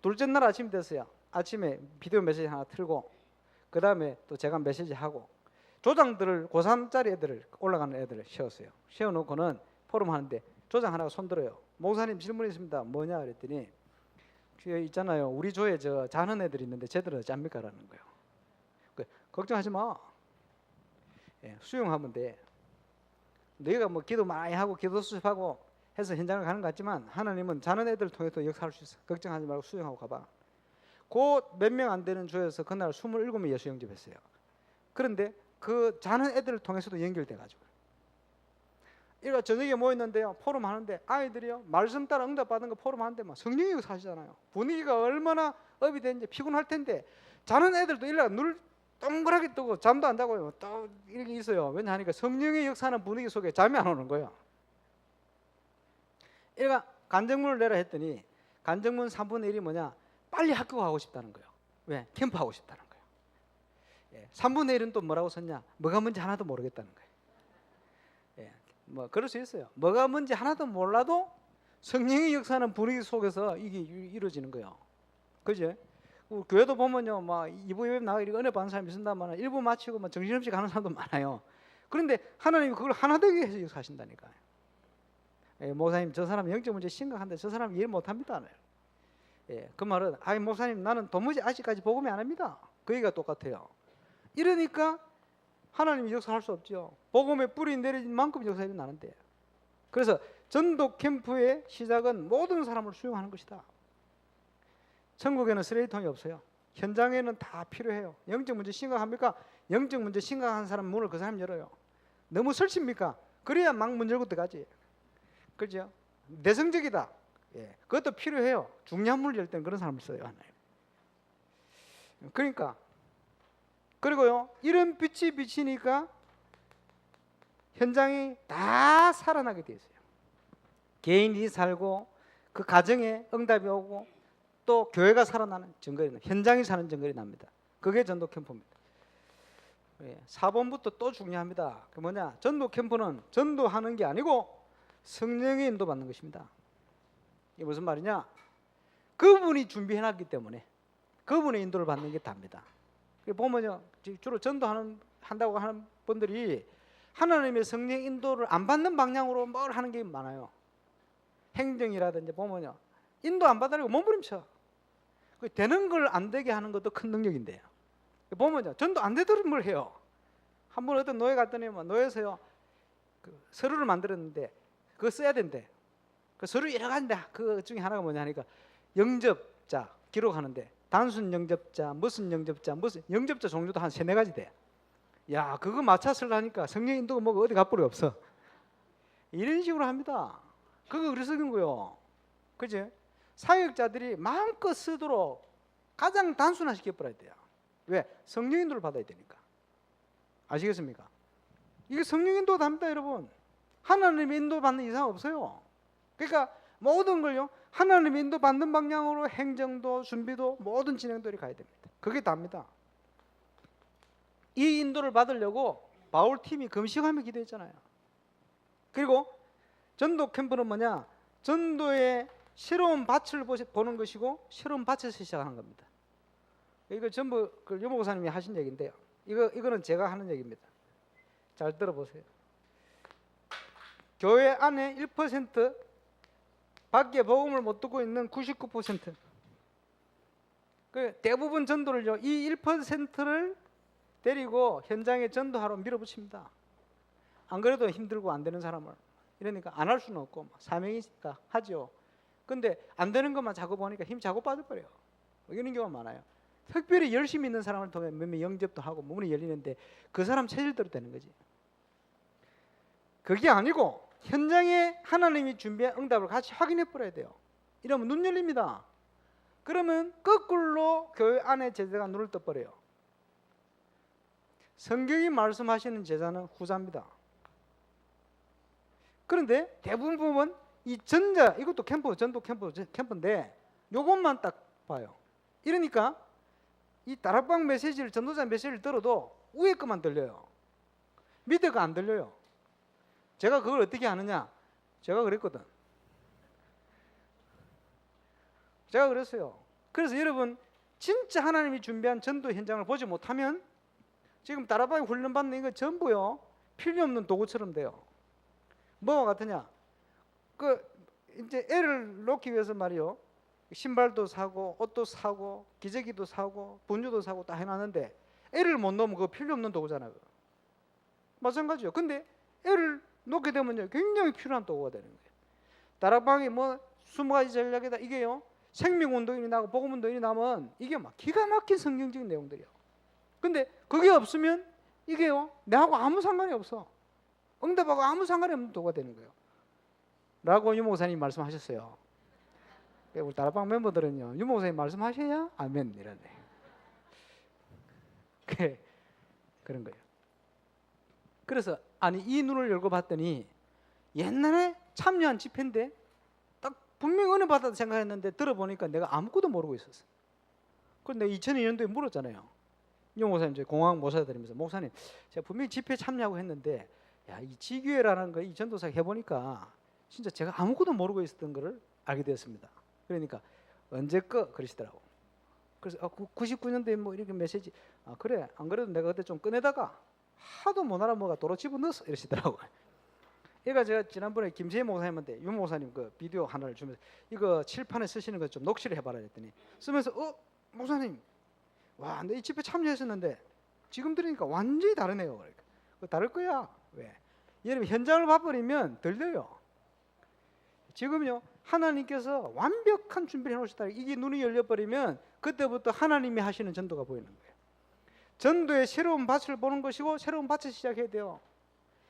B: 둘째 날 아침 됐어요. 아침에 비디오 메시지 하나 틀고 그 다음에 또 제가 메시지 하고 조장들을 고3짜리 애들을 올라가는 애들을 세웠어요. 세워놓고는 포럼 하는데 조장 하나가 손들어요. 목사님 질문 있습니다. 뭐냐 그랬더니 그 있잖아요. 우리 조에 저 자는 애들 있는데 쟤들은 짭니까라는 거예요. 걱정하지 마. 예, 수용하면 돼. 너희가 뭐 기도 많이 하고 기도 수습하고 해서 현장을 가는 것 같지만 하나님은 자는 애들을 통해서 역사할 수 있어. 걱정하지 말고 수용하고 가봐. 그 몇 명 안 되는 조에서 그날 27명 예수 영접했어요. 그런데 그 자는 애들을 통해서도 연결돼 가지고 이거 저녁에 모였는데요. 포럼 하는데 아이들이요 말씀 따라 응답 받은 거 포럼 하는데 막 성령이 역사하시잖아요. 분위기가 얼마나 업이 되는지 피곤할 텐데 자는 애들도 일어나 눈을 동그랗게 뜨고 잠도 안 자고요. 또 이렇게 있어요. 왜냐하니까 성령의 역사하는 분위기 속에 잠이 안 오는 거예요. 얘가 간증문을 내라 했더니 간증문 3분의 1이 뭐냐? 빨리 학교 가고 싶다는 거예요. 왜? 캠프 하고 싶다는 거예요. 예, 3분의 1은 또 뭐라고 썼냐? 뭐가 뭔지 하나도 모르겠다는 거예요. 예, 뭐 그럴 수 있어요. 뭐가 뭔지 하나도 몰라도 성령의 역사하는 분위기 속에서 이게 이루어지는 거예요. 그죠? 교회도 보면요, 막 2부 예배 나가 이렇게 은혜 받는 사람이 있습니다만 1부 마치고 막 정신없이 가는 사람도 많아요. 그런데 하나님이 그걸 하나 되게 해서 역사하신다니까요. 예, 목사님 저 사람 영적 문제 심각한데 저 사람 이해 못합니다. 예, 그 말은 아이 목사님 나는 도무지 아직까지 복음이 안 합니다. 그 얘기가 똑같아요. 이러니까 하나님이 역사할 수 없죠. 복음의 뿌리 내려진 만큼 역사가 나는데. 그래서 전도 캠프의 시작은 모든 사람을 수용하는 것이다. 천국에는 쓰레기통이 없어요. 현장에는 다 필요해요. 영적 문제 심각합니까? 영적 문제 심각한 사람 문을 그 사람 열어요. 너무 설칩니까? 그래야 막 문 열고 들어가지. 그죠? 내성적이다. 예, 그것도 필요해요. 중요한 문을 열 때는 그런 사람을 써요. 하나님. 그러니까 그리고요 이런 빛이 비치니까 현장이 다 살아나게 돼 있어요. 개인이 살고 그 가정에 응답이 오고 또 교회가 살아나는 증거리, 현장이 사는 증거리 납니다. 그게 전도 캠프입니다. 4번부터 또 중요합니다. 그 뭐냐? 전도 캠프는 전도하는 게 아니고 성령의 인도받는 것입니다. 이게 무슨 말이냐? 그분이 준비해놨기 때문에 그분의 인도를 받는 게 답니다. 보면요, 주로 전도한다고 하는 분들이 하나님의 성령 인도를 안 받는 방향으로 뭘 하는 게 많아요. 행정이라든지 보면요, 인도 안 받으려고 몸부림쳐. 되는 걸 안 되게 하는 것도 큰 능력인데요. 보면요, 전도 안 되도록 뭘 해요. 한 번 어떤 노예 갔더니 노예에서요 그 서류를 만들었는데 그거 써야 된대. 그 서류 여러 가지인데 그 중에 하나가 뭐냐 하니까 영접자 기록하는데 단순 영접자, 무슨 영접자, 무슨 영접자 종류도 한 3-4가지 돼. 야, 그거 맞춰 쓰려니까 성령 인도가 뭐가 어디 갚으려 없어. 이런 식으로 합니다. 그거 그래서 그런 거요. 그지? 사역자들이 마음껏 쓰도록 가장 단순화시켜 버려야 돼요. 왜? 성령 인도를 받아야 되니까. 아시겠습니까? 이게 성령 인도 답니다, 여러분. 하나님의 인도 받는 이상 없어요. 그러니까 모든 걸요 하나님의 인도 받는 방향으로 행정도 준비도 모든 진행들이 가야 됩니다. 그게 답니다. 이 인도를 받으려고 바울 팀이 금식하며 기도했잖아요. 그리고 전도 캠프는 뭐냐? 전도의 새로운 밭을 보는 것이고 새로운 밭에서 시작하는 겁니다. 이거 전부 그 유모 목사님이 하신 얘기인데요. 이거는 제가 하는 얘기입니다. 잘 들어보세요. 교회 안에 1% 밖에 복음을 못 듣고 있는 99%. 그 대부분 전도를요 이 1%를 데리고 현장에 전도하러 밀어붙입니다. 안 그래도 힘들고 안 되는 사람을. 이러니까 안 할 수는 없고 사명이니까 하죠. 근데 안 되는 것만 자꾸 보니까 힘 자꾸 빠져버려요. 이런 경우가 많아요. 특별히 열심히 있는 사람을 통해 몇몇 영접도 하고 문이 열리는데 그 사람 체질대로 되는 거지. 그게 아니고 현장에 하나님이 준비한 응답을 같이 확인해 버려야 돼요. 이러면 눈 열립니다. 그러면 거꾸로 교회 안에 제자가 눈을 떠버려요. 성경이 말씀하시는 제자는 후자입니다. 그런데 대부분 보면 이 전자, 이것도 전도 캠프인데 요것만 딱 봐요. 이러니까 이 다락방 메시지를, 전도자 메시지를 들어도 위에 것만 들려요. 밑에 거 안 들려요. 제가 그걸 어떻게 아느냐? 제가 그랬거든. 제가 그랬어요. 그래서 여러분 진짜 하나님이 준비한 전도 현장을 보지 못하면 지금 다락방에 훈련받는 이거 전부요 필요 없는 도구처럼 돼요. 뭐와 같으냐? 그 이제 애를 놓기 위해서 말이요, 신발도 사고 옷도 사고 기저귀도 사고 분유도 사고 다 해놨는데 애를 못 놓으면 그거 필요 없는 도구잖아. 그거. 마찬가지요. 근데 애를 놓게 되면요 굉장히 필요한 도구가 되는 거예요. 다락방에 뭐 20가지 전략이다 이게요, 생명운동이 나고 복음운동이 나면 이게 막 기가 막힌 성경적인 내용들이요. 근데 그게 없으면 이게요 내하고 아무 상관이 없어. 응답하고 아무 상관이 없는 도구가 되는 거예요 라고 유 목사님 말씀하셨어요. 우리 다락방 멤버들은요 유 목사님 말씀하셔야 아멘 이러네. 그런 거예요. 그래서 아니 이 눈을 열고 봤더니 옛날에 참여한 집회인데 딱 분명히 은혜 받았다 생각했는데 들어보니까 내가 아무것도 모르고 있었어. 그런데 2002년도에 물었잖아요. 유 목사님 저희 공항 모셔드리면서 목사님 제가 분명히 집회 참여하고 했는데 야, 이 지교회라는 거 이 전도사 해보니까 진짜 제가 아무것도 모르고 있었던 거를 알게 되었습니다. 그러니까 언제 거 그러시더라고. 그래서 99년도에 뭐 이렇게 메시지 그래 안 그래도 내가 그때 좀 꺼내다가 하도 못 알아먹어 도로 집어넣었어 이러시더라고. 얘가 제가 지난번에 김세희 목사님한테 유 목사님 그 비디오 하나를 주면서 이거 칠판에 쓰시는 거 좀 녹취를 해봐라 했더니 쓰면서 목사님 와 내 이 집회 참여했었는데 지금 들으니까 완전히 다르네요. 그러니까 다를 거야. 왜? 여러분 현장을 봐버리면 들려요. 지금요 하나님께서 완벽한 준비를 해놓으셨다. 이게 눈이 열려버리면 그때부터 하나님이 하시는 전도가 보이는 거예요. 전도의 새로운 밭을 보는 것이고 새로운 밭을 시작해야 돼요.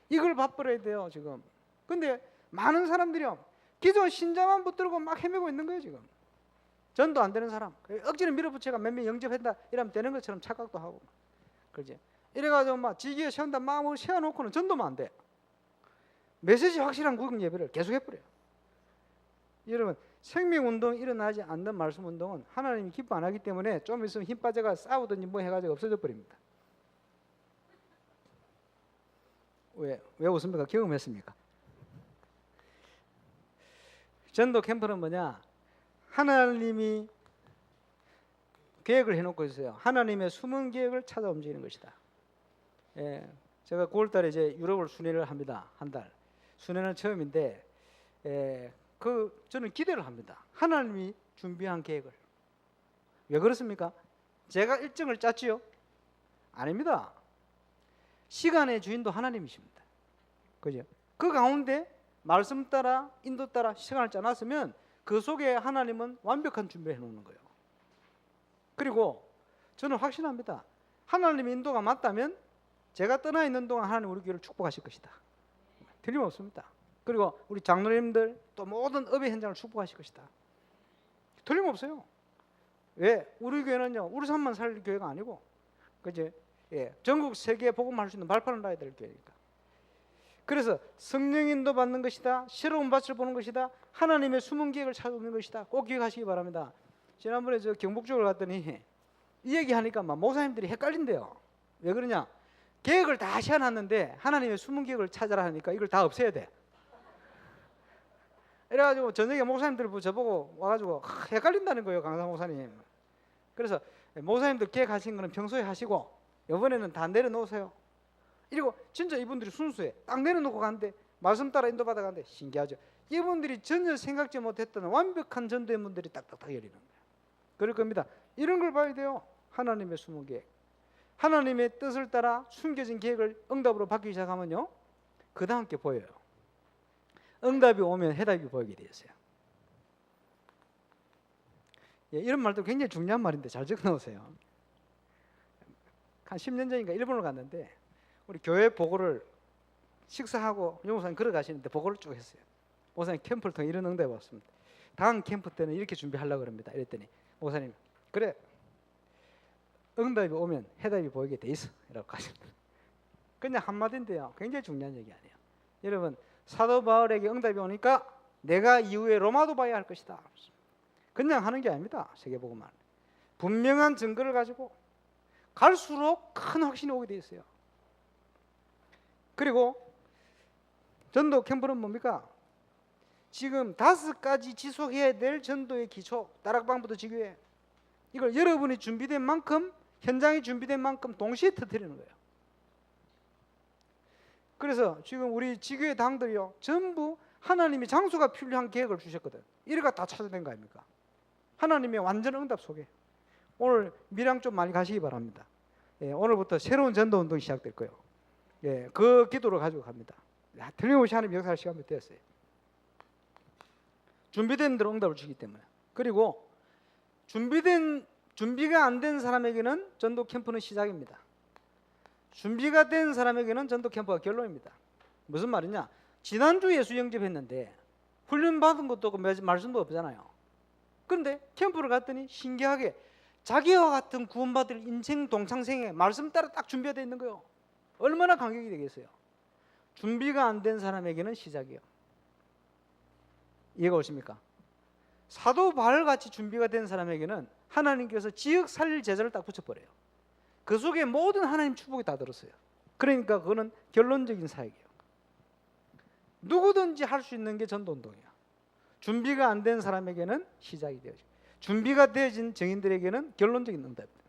B: 이걸 봐버려야 돼요 지금. 근데 많은 사람들이요 기존 신자만 붙들고 막 헤매고 있는 거예요 지금. 전도 안 되는 사람 억지로 밀어붙여가 몇 명 영접한다 이러면 되는 것처럼 착각도 하고 그러지. 이래가지고 막 지기에 세운다 마음을 세워놓고는 전도만 안 돼. 메시지 확실한 구역 예배를 계속 해버려요. 여러분 생명운동 일어나지 않는 말씀운동은 하나님이 기뻐 안 하기 때문에 좀 있으면 힘 빠져가 싸우든지 뭐 해가지고 없어져 버립니다. 왜 웃습니까? 경험했습니까? 전도 캠프는 뭐냐? 하나님이 계획을 해놓고 있어요. 하나님의 숨은 계획을 찾아 움직이는 것이다. 예, 제가 9월달에 이제 유럽을 순회를 합니다. 한 달. 순회는 처음인데, 저는 기대를 합니다. 하나님이 준비한 계획을. 왜 그렇습니까? 제가 일정을 짰지요? 아닙니다. 시간의 주인도 하나님이십니다. 그죠? 그 가운데 말씀 따라 인도 따라 시간을 짜놨으면 그 속에 하나님은 완벽한 준비를 해놓는 거예요. 그리고 저는 확신합니다. 하나님의 인도가 맞다면 제가 떠나 있는 동안 하나님 우리 교회를 축복하실 것이다. 틀림없습니다. 그리고 우리 장로님들 또 모든 업의 현장을 축복하실 것이다. 틀림없어요. 왜? 우리 교회는요 우리 삶만 살릴 교회가 아니고 그죠? 예, 전국 세계에 복음할 수 있는 발판을 놔야 될 교회니까. 그래서 성령 인도 받는 것이다. 새로운 밭을 보는 것이다. 하나님의 숨은 계획을 찾아오는 것이다. 꼭 기억하시기 바랍니다. 지난번에 저 경북 쪽을 갔더니 이 얘기하니까 막 목사님들이 헷갈린대요. 왜 그러냐? 계획을 다 세워놨는데 하나님의 숨은 계획을 찾아라 하니까 이걸 다 없애야 돼. 이래가지고 저녁에 목사님들 저보고 와가지고 헷갈린다는 거예요, 강사 목사님. 그래서 목사님들 계획하신 거는 평소에 하시고 이번에는 다 내려놓으세요. 이리고 진짜 이분들이 순수해. 딱 내려놓고 가는데 말씀 따라 인도받아 가는데 신기하죠. 이분들이 전혀 생각지 못했던 완벽한 전도의 문들이 딱딱딱 열리는 거예요. 그럴 겁니다. 이런 걸 봐야 돼요. 하나님의 숨은 계획. 하나님의 뜻을 따라 숨겨진 계획을 응답으로 바뀌기 시작하면요 그 다음 게 보여요. 응답이 오면 해답이 보이게 되었어요. 예, 이런 말도 굉장히 중요한 말인데 잘 적어놓으세요. 한 10년 전인가 일본을 갔는데 우리 교회 보고를 식사하고 유 목사님 걸어가시는데 보고를 쭉 했어요. 목사님 캠프를 통해 이런 응답이 왔습니다. 다음 캠프 때는 이렇게 준비하려고 합니다. 이랬더니 목사님 그래 응답이 오면 해답이 보이게 돼 있어 라고 하십니다. 그냥 한마디인데요 굉장히 중요한 얘기 아니에요. 여러분 사도 바울에게 응답이 오니까 내가 이후에 로마도 봐야 할 것이다. 그냥 하는 게 아닙니다. 세계복음만 분명한 증거를 가지고 갈수록 큰 확신이 오게 돼 있어요. 그리고 전도 캠프는 뭡니까? 지금 5가지 지속해야 될 전도의 기초, 다락방부터 지교회 이걸 여러분이 준비된 만큼 현장이 준비된 만큼 동시에 터뜨리는 거예요. 그래서 지금 우리 지교회 당들이요 전부 하나님이 장소가 필요한 계획을 주셨거든. 이래가 다 찾아낸 거 아닙니까? 하나님의 완전 응답 속에 오늘 밀양 좀 많이 가시기 바랍니다. 예, 오늘부터 새로운 전도 운동이 시작될 거예요. 예, 그 기도를 가지고 갑니다. 틀림없이 하나님 역사할 시간이 되었어요. 준비된 대로 응답을 주기 때문에. 그리고 준비가 안 된 사람에게는 전도 캠프는 시작입니다. 준비가 된 사람에게는 전도 캠프가 결론입니다. 무슨 말이냐? 지난주 예수 영접했는데 훈련 받은 것도 없고 말씀도 없잖아요. 그런데 캠프를 갔더니 신기하게 자기와 같은 구원받을 인생 동창생의 말씀 따라 딱 준비가 되어 있는 거예요. 얼마나 감격이 되겠어요. 준비가 안 된 사람에게는 시작이에요. 이해가 오십니까? 사도 바울같이 준비가 된 사람에게는 하나님께서 지역 살릴 제자를 딱 붙여버려요. 그 속에 모든 하나님 축복이 다 들었어요. 그러니까 그거는 결론적인 사역이에요. 누구든지 할 수 있는 게 전도운동이에요. 준비가 안 된 사람에게는 시작이 되어요. 준비가 되어진 증인들에게는 결론적인 응답입니다.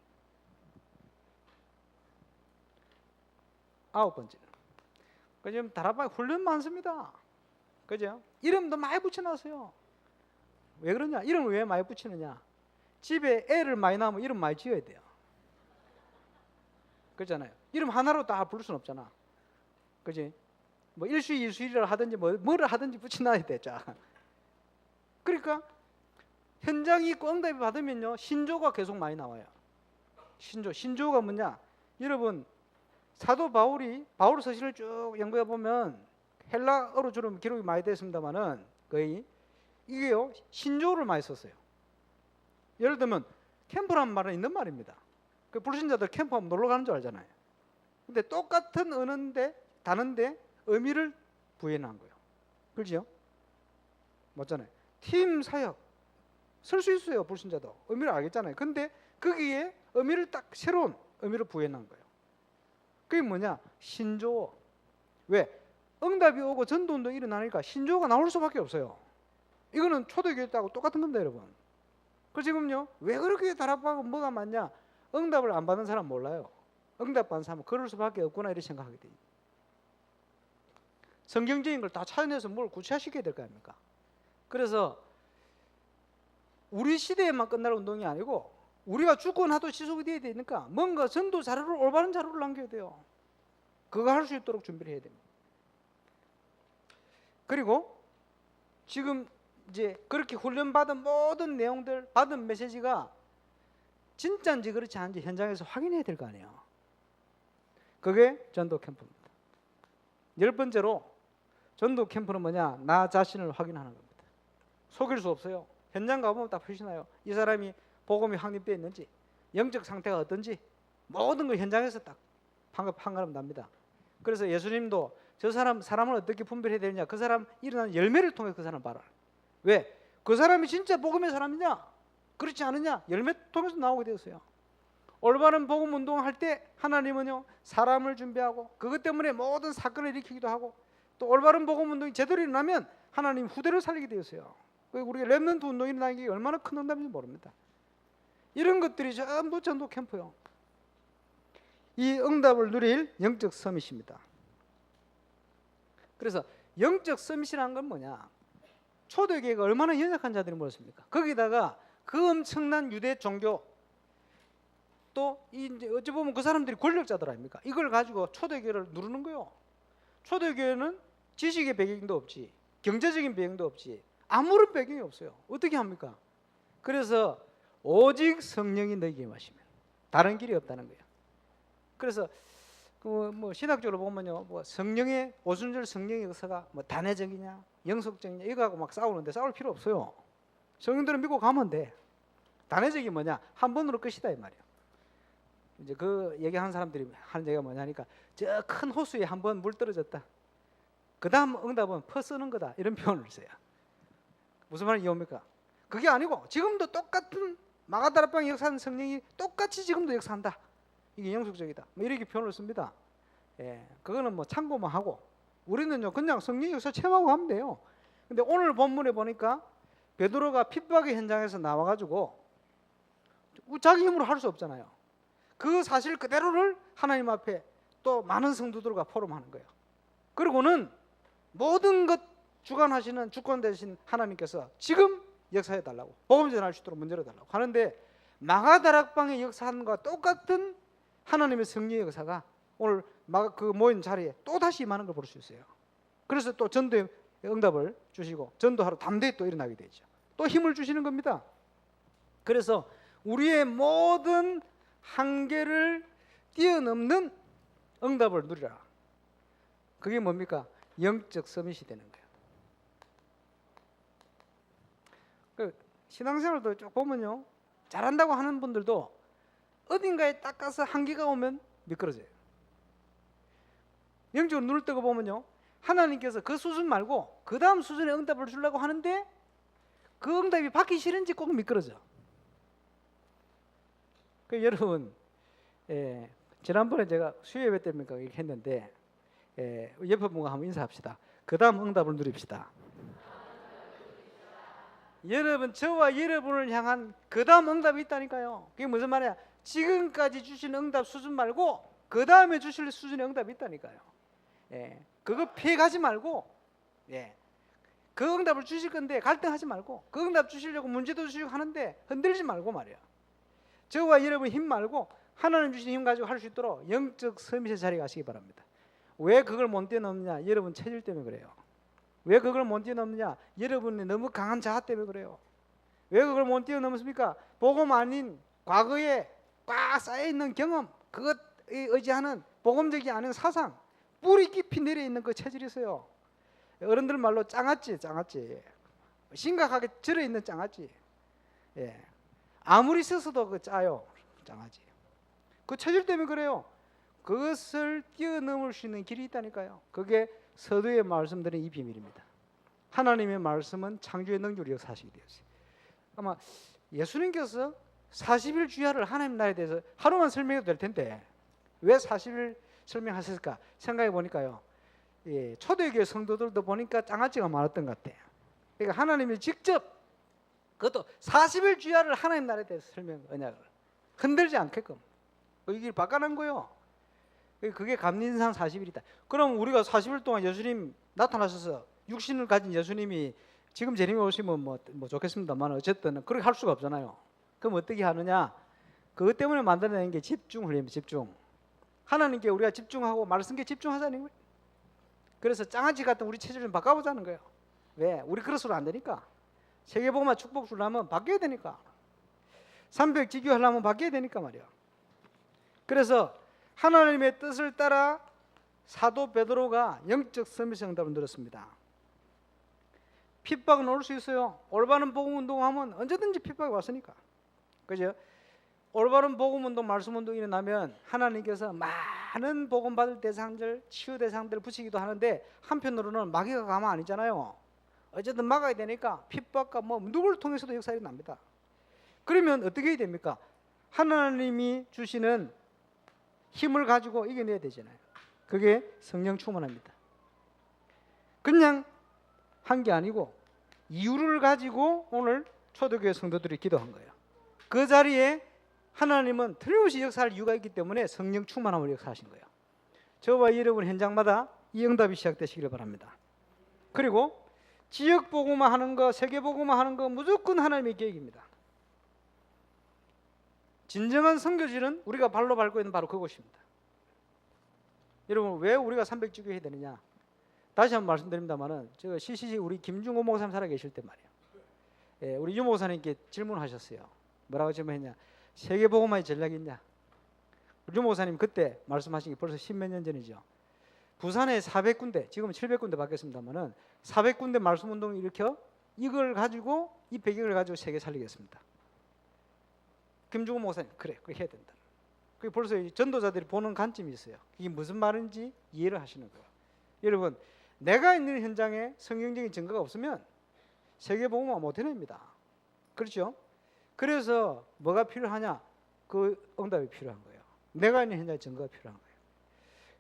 B: 9번째는 지금 다락방 훈련 많습니다. 그죠? 이름도 많이 붙여놨어요. 왜 그러냐? 이름을 왜 많이 붙이느냐? 집에 애를 많이 낳으면 이름 많이 지어야 돼요. 그렇잖아요. 이름 하나로 다 부를 수는 없잖아. 그지? 뭐 일수 이수일이라 하든지 뭐를 하든지 붙여놔야 되죠. 그러니까 현장이 있고 응답이 받으면요 신조가 계속 많이 나와요. 신조가 뭐냐? 여러분 사도 바울이 바울 서신을 쭉 연구해 보면 헬라어로 주로 기록이 많이 됐습니다만은 거의 이게요 신조를 많이 썼어요. 예를 들면 캠프란 말은 있는 말입니다. 그 불신자들 캠프하면 놀러 가는 줄 알잖아요. 근데 똑같은 언어인데 다른데 의미를 부여해 놓은 거예요. 그렇죠? 맞잖아요. 팀 사역 쓸 수 있어요. 불신자도 의미를 알겠잖아요. 근데 거기에 의미를 딱 새로운 의미를 부여해 놓은 거예요. 그게 뭐냐? 신조어. 왜? 응답이 오고 전도운동이 일어나니까 신조어가 나올 수밖에 없어요. 이거는 초대교회 때하고 똑같은 겁니다, 여러분. 그 지금요 왜 그렇게 다락방은 뭐가 많냐? 응답을 안 받은 사람 몰라요. 응답 받은 사람은 그럴 수밖에 없구나 이렇게 생각하게 돼요. 성경적인 걸 다 찾아내서 뭘 구체화시켜야 될 거 아닙니까? 그래서 우리 시대에만 끝날 운동이 아니고 우리가 죽고 나도 지속이 돼야 되니까 뭔가 전도 자료를 올바른 자료를 남겨야 돼요. 그거 할 수 있도록 준비를 해야 됩니다. 그리고 지금 이제 그렇게 훈련받은 모든 내용들 받은 메시지가 진짜인지 그렇지 않은지 현장에서 확인해야 될 거 아니에요. 그게 전도 캠프입니다. 10번째로 전도 캠프는 뭐냐? 나 자신을 확인하는 겁니다. 속일 수 없어요. 현장 가보면 딱 표시나요. 이 사람이 복음이 확립되어 있는지 영적 상태가 어떤지 모든 걸 현장에서 딱 판가름 납니다. 그래서 예수님도 저 사람을 어떻게 분별해야 되느냐? 그 사람 일어나는 열매를 통해 그 사람 봐라. 왜? 그 사람이 진짜 복음의 사람이냐? 그렇지 않느냐? 열매 통해서 나오게 되었어요. 올바른 복음 운동할 때 하나님은요 사람을 준비하고 그것 때문에 모든 사건을 일으키기도 하고 또 올바른 복음 운동이 제대로 일어나면 하나님 후대를 살리게 되었어요. 우리가 렘넌트 운동이 일어나는 게 얼마나 큰 응답인지 모릅니다. 이런 것들이 전부 전도 캠프요. 이 응답을 누릴 영적 서밋입니다. 그래서 영적 서밋이라는 건 뭐냐? 초대교회가 얼마나 연약한 자들이 모였습니까? 거기다가 그 엄청난 유대 종교 또 이제 어찌 보면 그 사람들이 권력자들 아닙니까? 이걸 가지고 초대교회를 누르는 거예요. 초대교회는 지식의 배경도 없지, 경제적인 배경도 없지, 아무런 배경이 없어요. 어떻게 합니까? 그래서 오직 성령이 너희에게 임하시면 다른 길이 없다는 거예요. 그래서 뭐 신학적으로 보면요, 뭐 성령의 오순절 성령의 역사가 뭐 단회적이냐, 영속적이냐 이거하고 막 싸우는데 싸울 필요 없어요. 성령들은 믿고 가면 돼. 단회적이 뭐냐? 한 번으로 끝이다 이 말이에요. 이제 그 얘기하는 사람들이 하는 얘기가 뭐냐니까 저 큰 호수에 한 번 물 떨어졌다. 그 다음 응답은 퍼 쓰는 거다 이런 표현을 써요. 무슨 말인지 이해합니까? 그게 아니고 지금도 똑같은 마가다락방 역사하는 성령이 똑같이 지금도 역사한다. 이게 영속적이다. 뭐 이렇게 표현을 씁니다. 예, 그거는 뭐 참고만 하고 우리는요 그냥 성령 역사 체험하고 하면 돼요. 근데 오늘 본문에 보니까 베드로가 핍박의 현장에서 나와가지고 자기 힘으로 할 수 없잖아요. 그 사실 그대로를 하나님 앞에 또 많은 성도들과 포럼하는 거예요. 그리고는 모든 것 주관하시는 주권 되신 하나님께서 지금 역사해 달라고, 복음 전할 수 있도록 문제를 달라고 하는데, 마가다락방의 역사과 똑같은 하나님의 승리의 역사가 오늘 그 모인 자리에 또 다시 임하는 걸 볼 수 있어요. 그래서 또 전도의 응답을 주시고 전도하러 담대히 또 일어나게 되죠. 또 힘을 주시는 겁니다. 그래서 우리의 모든 한계를 뛰어넘는 응답을 누리라. 그게 뭡니까? 영적 서밋이 되는 거예요. 그 신앙생활도 쭉 보면요, 잘한다고 하는 분들도 어딘가에 딱 가서 한계가 오면 미끄러져요. 영적으로 눈을 뜨고 보면요, 하나님께서 그 수준 말고 그 다음 수준의 응답을 주려고 하는데 그 응답이 받기 싫은지 꼭 미끄러져. 그 여러분, 지난번에 제가 수요예배 때문에 이렇게 했는데, 옆에 분과 한번 인사합시다. 그 다음 응답을 누립시다. 여러분, 저와 여러분을 향한 그 다음 응답이 있다니까요. 그게 무슨 말이야? 지금까지 주신 응답 수준 말고 그 다음에 주실 수준의 응답이 있다니까요. 그거 피해가지 말고, 그 응답을 주실 건데 갈등하지 말고, 그 응답 주시려고 문제도 주시고 하는데 흔들지 말고 말이야. 저와 여러분 힘 말고 하나님 주신 힘 가지고 할 수 있도록 영적 서밋의 자리에 가시기 바랍니다. 왜 그걸 못 뛰어넘느냐? 여러분 체질 때문에 그래요. 왜 그걸 못 뛰어넘느냐? 여러분이 너무 강한 자아 때문에 그래요. 왜 그걸 못 뛰어넘습니까? 복음 아닌 과거에 꽉 쌓여있는 경험, 그것에 의지하는 복음적이 아닌 사상, 뿌리 깊이 내려있는 그 체질이 있어요. 어른들 말로 짱아찌, 심각하게 절어있는 짱아찌. 아무리 써서도 그 짜요, 짱아찌. 그 체질 때문에 그래요. 그것을 뛰어넘을 수 있는 길이 있다니까요. 그게 서두에 말씀드린 이 비밀입니다. 하나님의 말씀은 창조의 능력으로 역사하시게 되었어요. 아마 예수님께서 40일 주야를 하나님 나라에 대해서 하루만 설명해도 될 텐데 왜 40일 설명하셨을까 생각해 보니까요, 초대교회 성도들도 보니까 짱아찌가 많았던 것 같아요. 그러니까 하나님이 직접 그것도 40일 주야를 하나님 나라에 대해서 설명, 언약을 흔들지 않게끔 이 길 바꿔놓은 거예요. 그게 감린상 40일이다. 그럼 우리가 40일 동안 예수님 나타나셔서 육신을 가진 예수님이 지금 재림에 오시면 뭐 좋겠습니다만 어쨌든 그렇게 할 수가 없잖아요. 그럼 어떻게 하느냐? 그것 때문에 만들어낸 게 집중 훈련입니다. 집중. 하나님께 우리가 집중하고 말씀께 집중하자는 거예요. 그래서 짱아찌 같은 우리 체질 좀 바꿔보자는 거예요. 왜? 우리 그릇으로 안 되니까. 세계복음화 축복 주려면 바뀌어야 되니까. 300 지교하려면 바뀌어야 되니까 말이야. 그래서 하나님의 뜻을 따라 사도 베드로가 영적 서밋의 응답을 누렸습니다. 핍박은 올 수 있어요. 올바른 복음 운동하면 언제든지 핍박이 왔으니까. 그죠? 올바른 복음 운동, 말씀 운동이 일어나면 하나님께서 많은 복음 받을 대상들, 치유 대상들을 붙이기도 하는데 한편으로는 마귀가 가만 아니잖아요. 어쨌든 막아야 되니까 핍박과 누구를 통해서도 역사가 납니다. 그러면 어떻게 해야 됩니까? 하나님이 주시는 힘을 가지고 이겨내야 되잖아요. 그게 성령 충만합니다. 그냥 한 게 아니고 이유를 가지고 오늘 초대교회 성도들이 기도한 거예요. 그 자리에 하나님은 틀림없이 역사할 이유가 있기 때문에 성령 충만함을 역사하신 거예요. 저와 여러분 현장마다 이 응답이 시작되시기를 바랍니다. 그리고 지역 복음화 하는 거, 세계 복음화 하는 거 무조건 하나님의 계획입니다. 진정한 선교지는 우리가 발로 밟고 있는 바로 그곳입니다. 여러분, 왜 우리가 300주교 해야 되느냐? 다시 한번 말씀드립니다만은 저 CCC 우리 김중호 목사님 살아 계실 때 말이에요. 우리 유 목사님께 질문하셨어요. 뭐라고 질문했냐? 세계 복음화의 전략이 있냐? 유 목사님 그때 말씀하신 게 벌써 10몇 년 전이죠. 부산에 400군데, 지금은 700군데 바뀌었습니다만은 400군데 말씀 운동을 일으켜 이걸 가지고 이 배경을 가지고 세계 살리겠습니다. 김중호 목사님 그래 해야 된다. 그게 벌써 전도자들이 보는 관점이 있어요. 이게 무슨 말인지 이해를 하시는 거예요. 여러분, 내가 있는 현장에 성경적인 증거가 없으면 세계 복음화 못 해냅니다. 그렇죠? 그래서 뭐가 필요하냐? 그 응답이 필요한 거예요. 내가 있는 현장에 증거가 필요한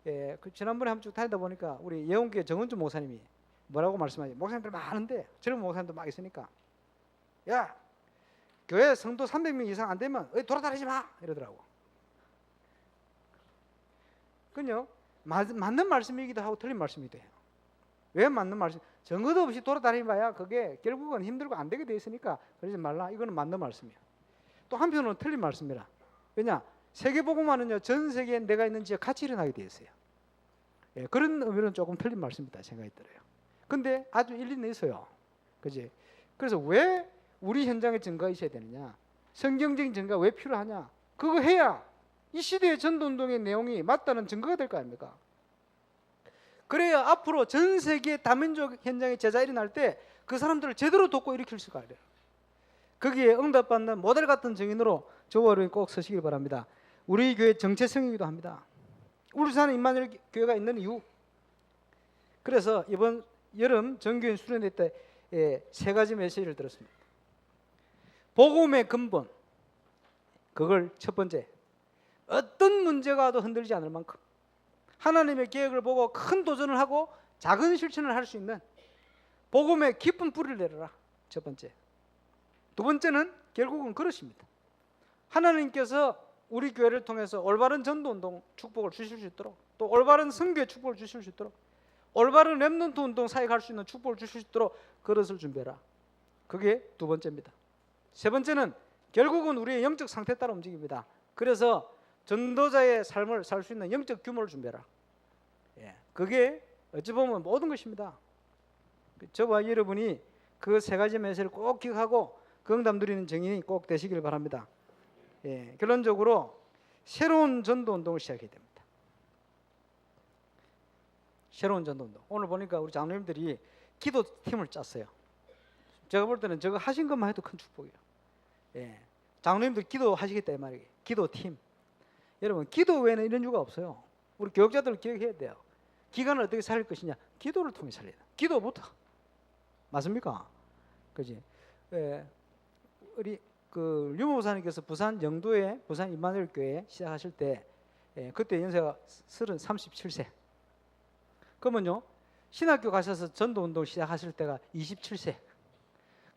B: 거예요. 그 지난번에 한번 쭉 다니다 보니까 우리 예원교회 정은주 목사님이 뭐라고 말씀하지? 목사님들 많은데 젊은 목사님도 막 있으니까 야, 교회 성도 300명 이상 안 되면 돌아다니지 마 이러더라고. 그죠? 맞는 말씀이기도 하고 틀린 말씀이기도 해요. 왜 맞는 말씀? 증거도 없이 돌아다니봐야 그게 결국은 힘들고 안 되게 돼 있으니까 그러지 말라. 이거는 맞는 말씀이에요. 또 한편으로는 틀린 말씀이라. 왜냐? 세계복음화는요, 전 세계에 내가 있는 지역 같이 일어나게 되어 있어요. 예, 그런 의미는 조금 틀린 말씀이다 생각이 들어요. 근데 아주 일리는 있어요. 그지? 그래서 왜 우리 현장에 증거가 있어야 되느냐? 성경적인 증거가 왜 필요하냐? 그거 해야 이 시대의 전도운동의 내용이 맞다는 증거가 될 거 아닙니까? 그래야 앞으로 전 세계 다민족 현장에 제자 일어날 때 그 사람들을 제대로 돕고 일으킬 수가 있어요. 거기에 응답받는 모델 같은 증인으로 저와 여러분이 꼭 서시길 바랍니다. 우리 교회 정체성이기도 합니다. 울산 임마누엘 교회가 있는 이유. 그래서 이번 여름 정교인 수련회 때 세 가지 메시지를 들었습니다. 복음의 근본, 그걸 첫 번째, 어떤 문제가 와도 흔들리지 않을 만큼 하나님의 계획을 보고 큰 도전을 하고 작은 실천을 할 수 있는 복음의 깊은 뿌리를 내려라. 첫 번째. 두 번째는 결국은 그것입니다. 하나님께서 우리 교회를 통해서 올바른 전도운동 축복을 주실 수 있도록, 또 올바른 선교의 축복을 주실 수 있도록, 올바른 렘넌트 운동 사역할 수 있는 축복을 주실 수 있도록 그것을 준비해라. 그게 두 번째입니다. 세 번째는 결국은 우리의 영적 상태에 따라 움직입니다. 그래서 전도자의 삶을 살 수 있는 영적 규모를 준비해라. 예, 그게 어찌 보면 모든 것입니다. 저와 여러분이 그 세 가지 메시지를 꼭 기억하고 응답 누리는 증인이 꼭 되시길 바랍니다. 예, 결론적으로 새로운 전도운동을 시작해야 됩니다. 새로운 전도운동. 오늘 보니까 우리 장로님들이 기도팀을 짰어요. 제가 볼 때는 저거 하신 것만 해도 큰 축복이에요. 예, 장로님들 기도하시겠다 이 말이에요. 기도팀. 여러분, 기도 외에는 이런 이유가 없어요. 우리 교육자들 기억해야 돼요. 기간을 어떻게 살릴 것이냐? 기도를 통해 살려야 돼요. 기도부터. 맞습니까? 그지? 예, 우리 그 류모 목사님께서 부산 영도에 부산 임마누엘 교회 시작하실 때 그때 연세가 37세. 그러면요, 신학교 가셔서 전도 운동 시작하실 때가 27세.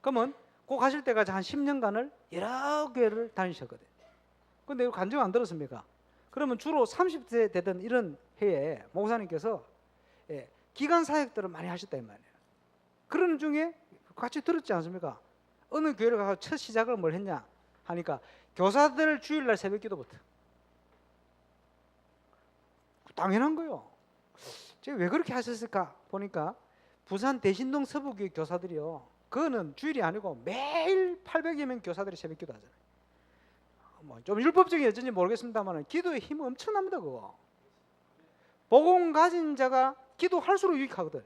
B: 그러면 꼭 가실 때까지 한 10년간을 여러 교회를 다니셨거든요. 근데 이거 간증 안 들었습니까? 그러면 주로 30세 되던 이런 해에 목사님께서 기간 사역들을 많이 하셨다 이 말이에요. 그런 중에 같이 들었지 않습니까? 어느 교회를 가서 첫 시작을 뭘 했냐 하니까 교사들 주일날 새벽 기도부터. 당연한 거요. 제가 왜 그렇게 하셨을까 보니까 부산 대신동 서부교회 교사들이요, 그거는 주일이 아니고 매일 800여 명 교사들이 새벽 기도하잖아요. 뭐 좀 율법적인 여전히 모르겠습니다만 기도의 힘은 엄청납니다. 그거 복음 가진 자가 기도할수록 유익하거든.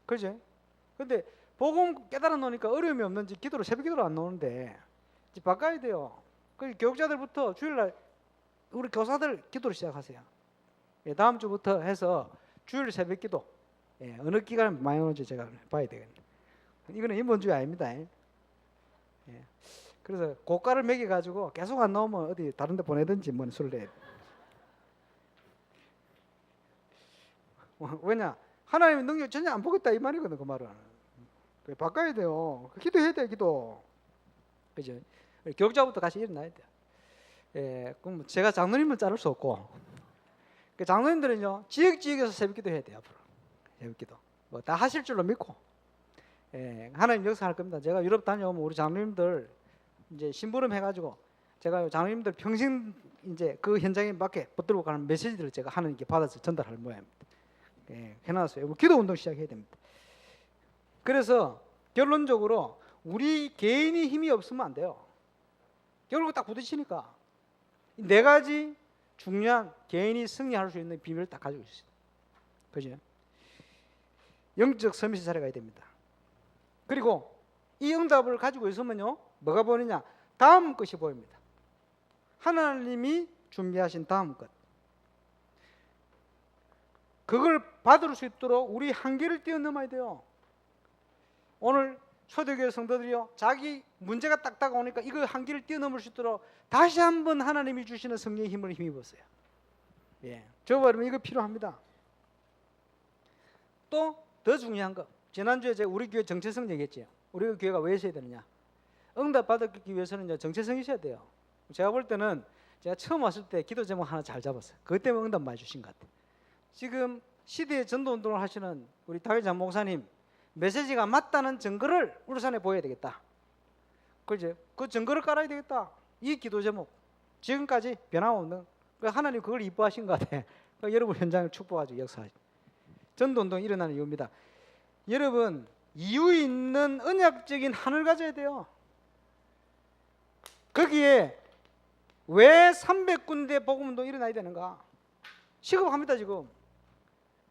B: 그죠? 근데 복음 깨달아 놓으니까 어려움이 없는지 기도를 새벽 기도를 안 나오는데 이제 바꿔야 돼요. 그 교육자들부터 주일날 우리 교사들 기도를 시작하세요. 예, 다음 주부터 해서 주일 새벽 기도. 예, 어느 기간에 많이 오는지 제가 봐야 되겠네. 이거는 인본주의 아닙니다. 예. 그래서 고가를 매겨 가지고 계속 안 나오면 어디 다른 데 보내든지 뭔 수를 내. 왜냐? 하나님의 능력 전혀 안 보겠다 이 말이거든. 그 말은 바꿔야 돼요. 기도해야 돼. 기도. 그죠? 교육자부터 같이 일어나야 돼요. 예, 그럼 제가 장로님은 자를 수 없고, 그 장로님들은요 지역에서 새벽기도 해야 돼요. 앞으로 새벽기도 뭐 다 하실 줄로 믿고, 예, 하나님 역사할 겁니다. 제가 유럽 다녀오면 우리 장로님들 이제 심부름 해가지고 제가 장로님들 평생 이제 그 현장에 맞게 붙들고 가는 메시지들을 제가 하나님께 받아서 전달할 모양입니다. 예, 해놨어요. 기도 운동 시작해야 됩니다. 그래서 결론적으로 우리 개인이 힘이 없으면 안 돼요. 결국 딱 부딪히니까 네 가지 중요한 개인이 승리할 수 있는 비밀을 딱 가지고 있어요. 그죠? 영적 서밋이 자리가야 됩니다. 그리고 이 응답을 가지고 있으면요 뭐가 보이느냐? 다음 것이 보입니다. 하나님이 준비하신 다음 것. 그걸 받을 수 있도록 우리 한계를 뛰어넘어야 돼요. 오늘 초대교회 성도들이요 자기 문제가 딱 다가오니까 이거 한계를 뛰어넘을 수 있도록 다시 한번 하나님이 주시는 성령의 힘을 힘입었어요. 예, 저와 여러분 이거 필요합니다. 또 더 중요한 거, 지난주에 제가 우리 교회 정체성 얘기했죠. 우리 교회가 왜 있어야 되느냐? 응답 받기 위해서는 정체성이 있어야 돼요. 제가 볼 때는 제가 처음 왔을 때 기도 제목 하나 잘 잡았어요. 그것 때문에 응답 많이 주신 것 같아요. 지금 시대의 전도운동을 하시는 우리 다회장 목사님 메시지가 맞다는 증거를 울산에 보여야 되겠다. 그죠? 그 증거를 깔아야 되겠다. 이 기도 제목 지금까지 변함없는 하나님 그걸 이뻐하신 것 같아. 여러분 현장을 축복하시고 역사하시고 전도운동이 일어나는 이유입니다. 여러분 이유 있는 언약적인 한을 가져야 돼요. 거기에 왜 300군데 복음운동이 일어나야 되는가? 시급합니다. 지금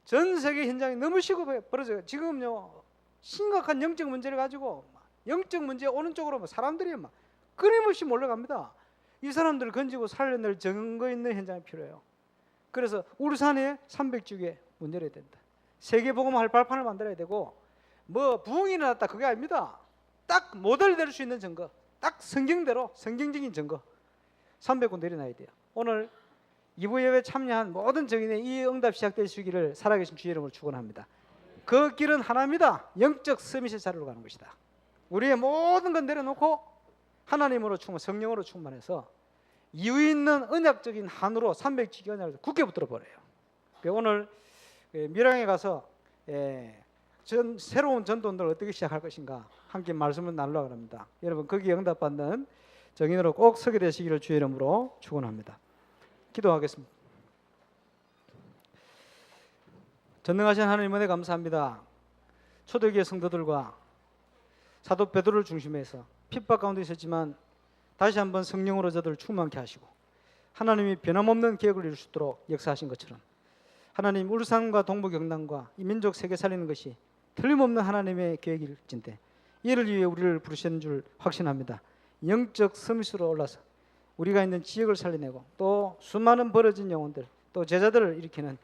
B: 전 세계 현장이 너무 시급해 벌어져요. 지금요 심각한 영적 문제를 가지고 영적 문제 오는 쪽으로 사람들이 막 끊임없이 몰려갑니다. 이 사람들을 건지고 살려낼 증거 있는 현장이 필요해요. 그래서 울산에 300주기에 문 열어야 된다. 세계복음할 발판을 만들어야 되고 뭐 부흥이 일어났다 그게 아닙니다. 딱 모델 될 수 있는 증거, 딱 성경대로 성경적인 증거 300군데 일어나야 돼요. 오늘 2부 예배 참여한 모든 정인의 이 응답 시작될 수 있기를 살아계신 주의 이름으로 축원합니다. 그 길은 하나입니다. 영적 서밋의 자리로 가는 것이다. 우리의 모든 건 내려놓고 하나님으로 충만, 성령으로 충만해서 이유 있는 언약적인 한으로 300주기 언약을 굳게 붙들어 버려요. 오늘 밀양에 가서 새로운 전도운동을 어떻게 시작할 것인가 함께 말씀을 나누려고 합니다. 여러분 거기에 응답받는 정인으로 꼭 서게 되시기를 주의 이름으로 축원합니다. 기도하겠습니다. 전능하신 하나님 은혜 감사합니다. 초대교회 성도들과 사도 베드로를 중심해서 핍박 가운데 있었지만 다시 한번 성령으로 저들을 충만케 하시고 하나님이 변함없는 계획을 이룰 수 있도록 역사하신 것처럼 하나님 울산과 동부 경남과 이 민족 세계 살리는 것이 틀림없는 하나님의 계획일진데 이를 위해 우리를 부르신 줄 확신합니다. 영적 서밋으로 올라서 우리가 있는 지역을 살려내고 또 수많은 벌어진 영혼들 또 제자들을 일으키는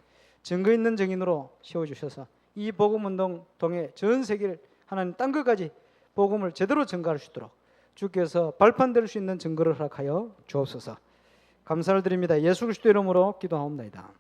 B: 증거 있는 정인으로 세워주셔서 이 복음운동 통해 전 세계를 하나님 딴 것까지 복음을 제대로 전가할 수 있도록 주께서 발판될 수 있는 증거를 허락하여 주옵소서. 감사를 드립니다. 예수 그리스도 이름으로 기도하옵나이다.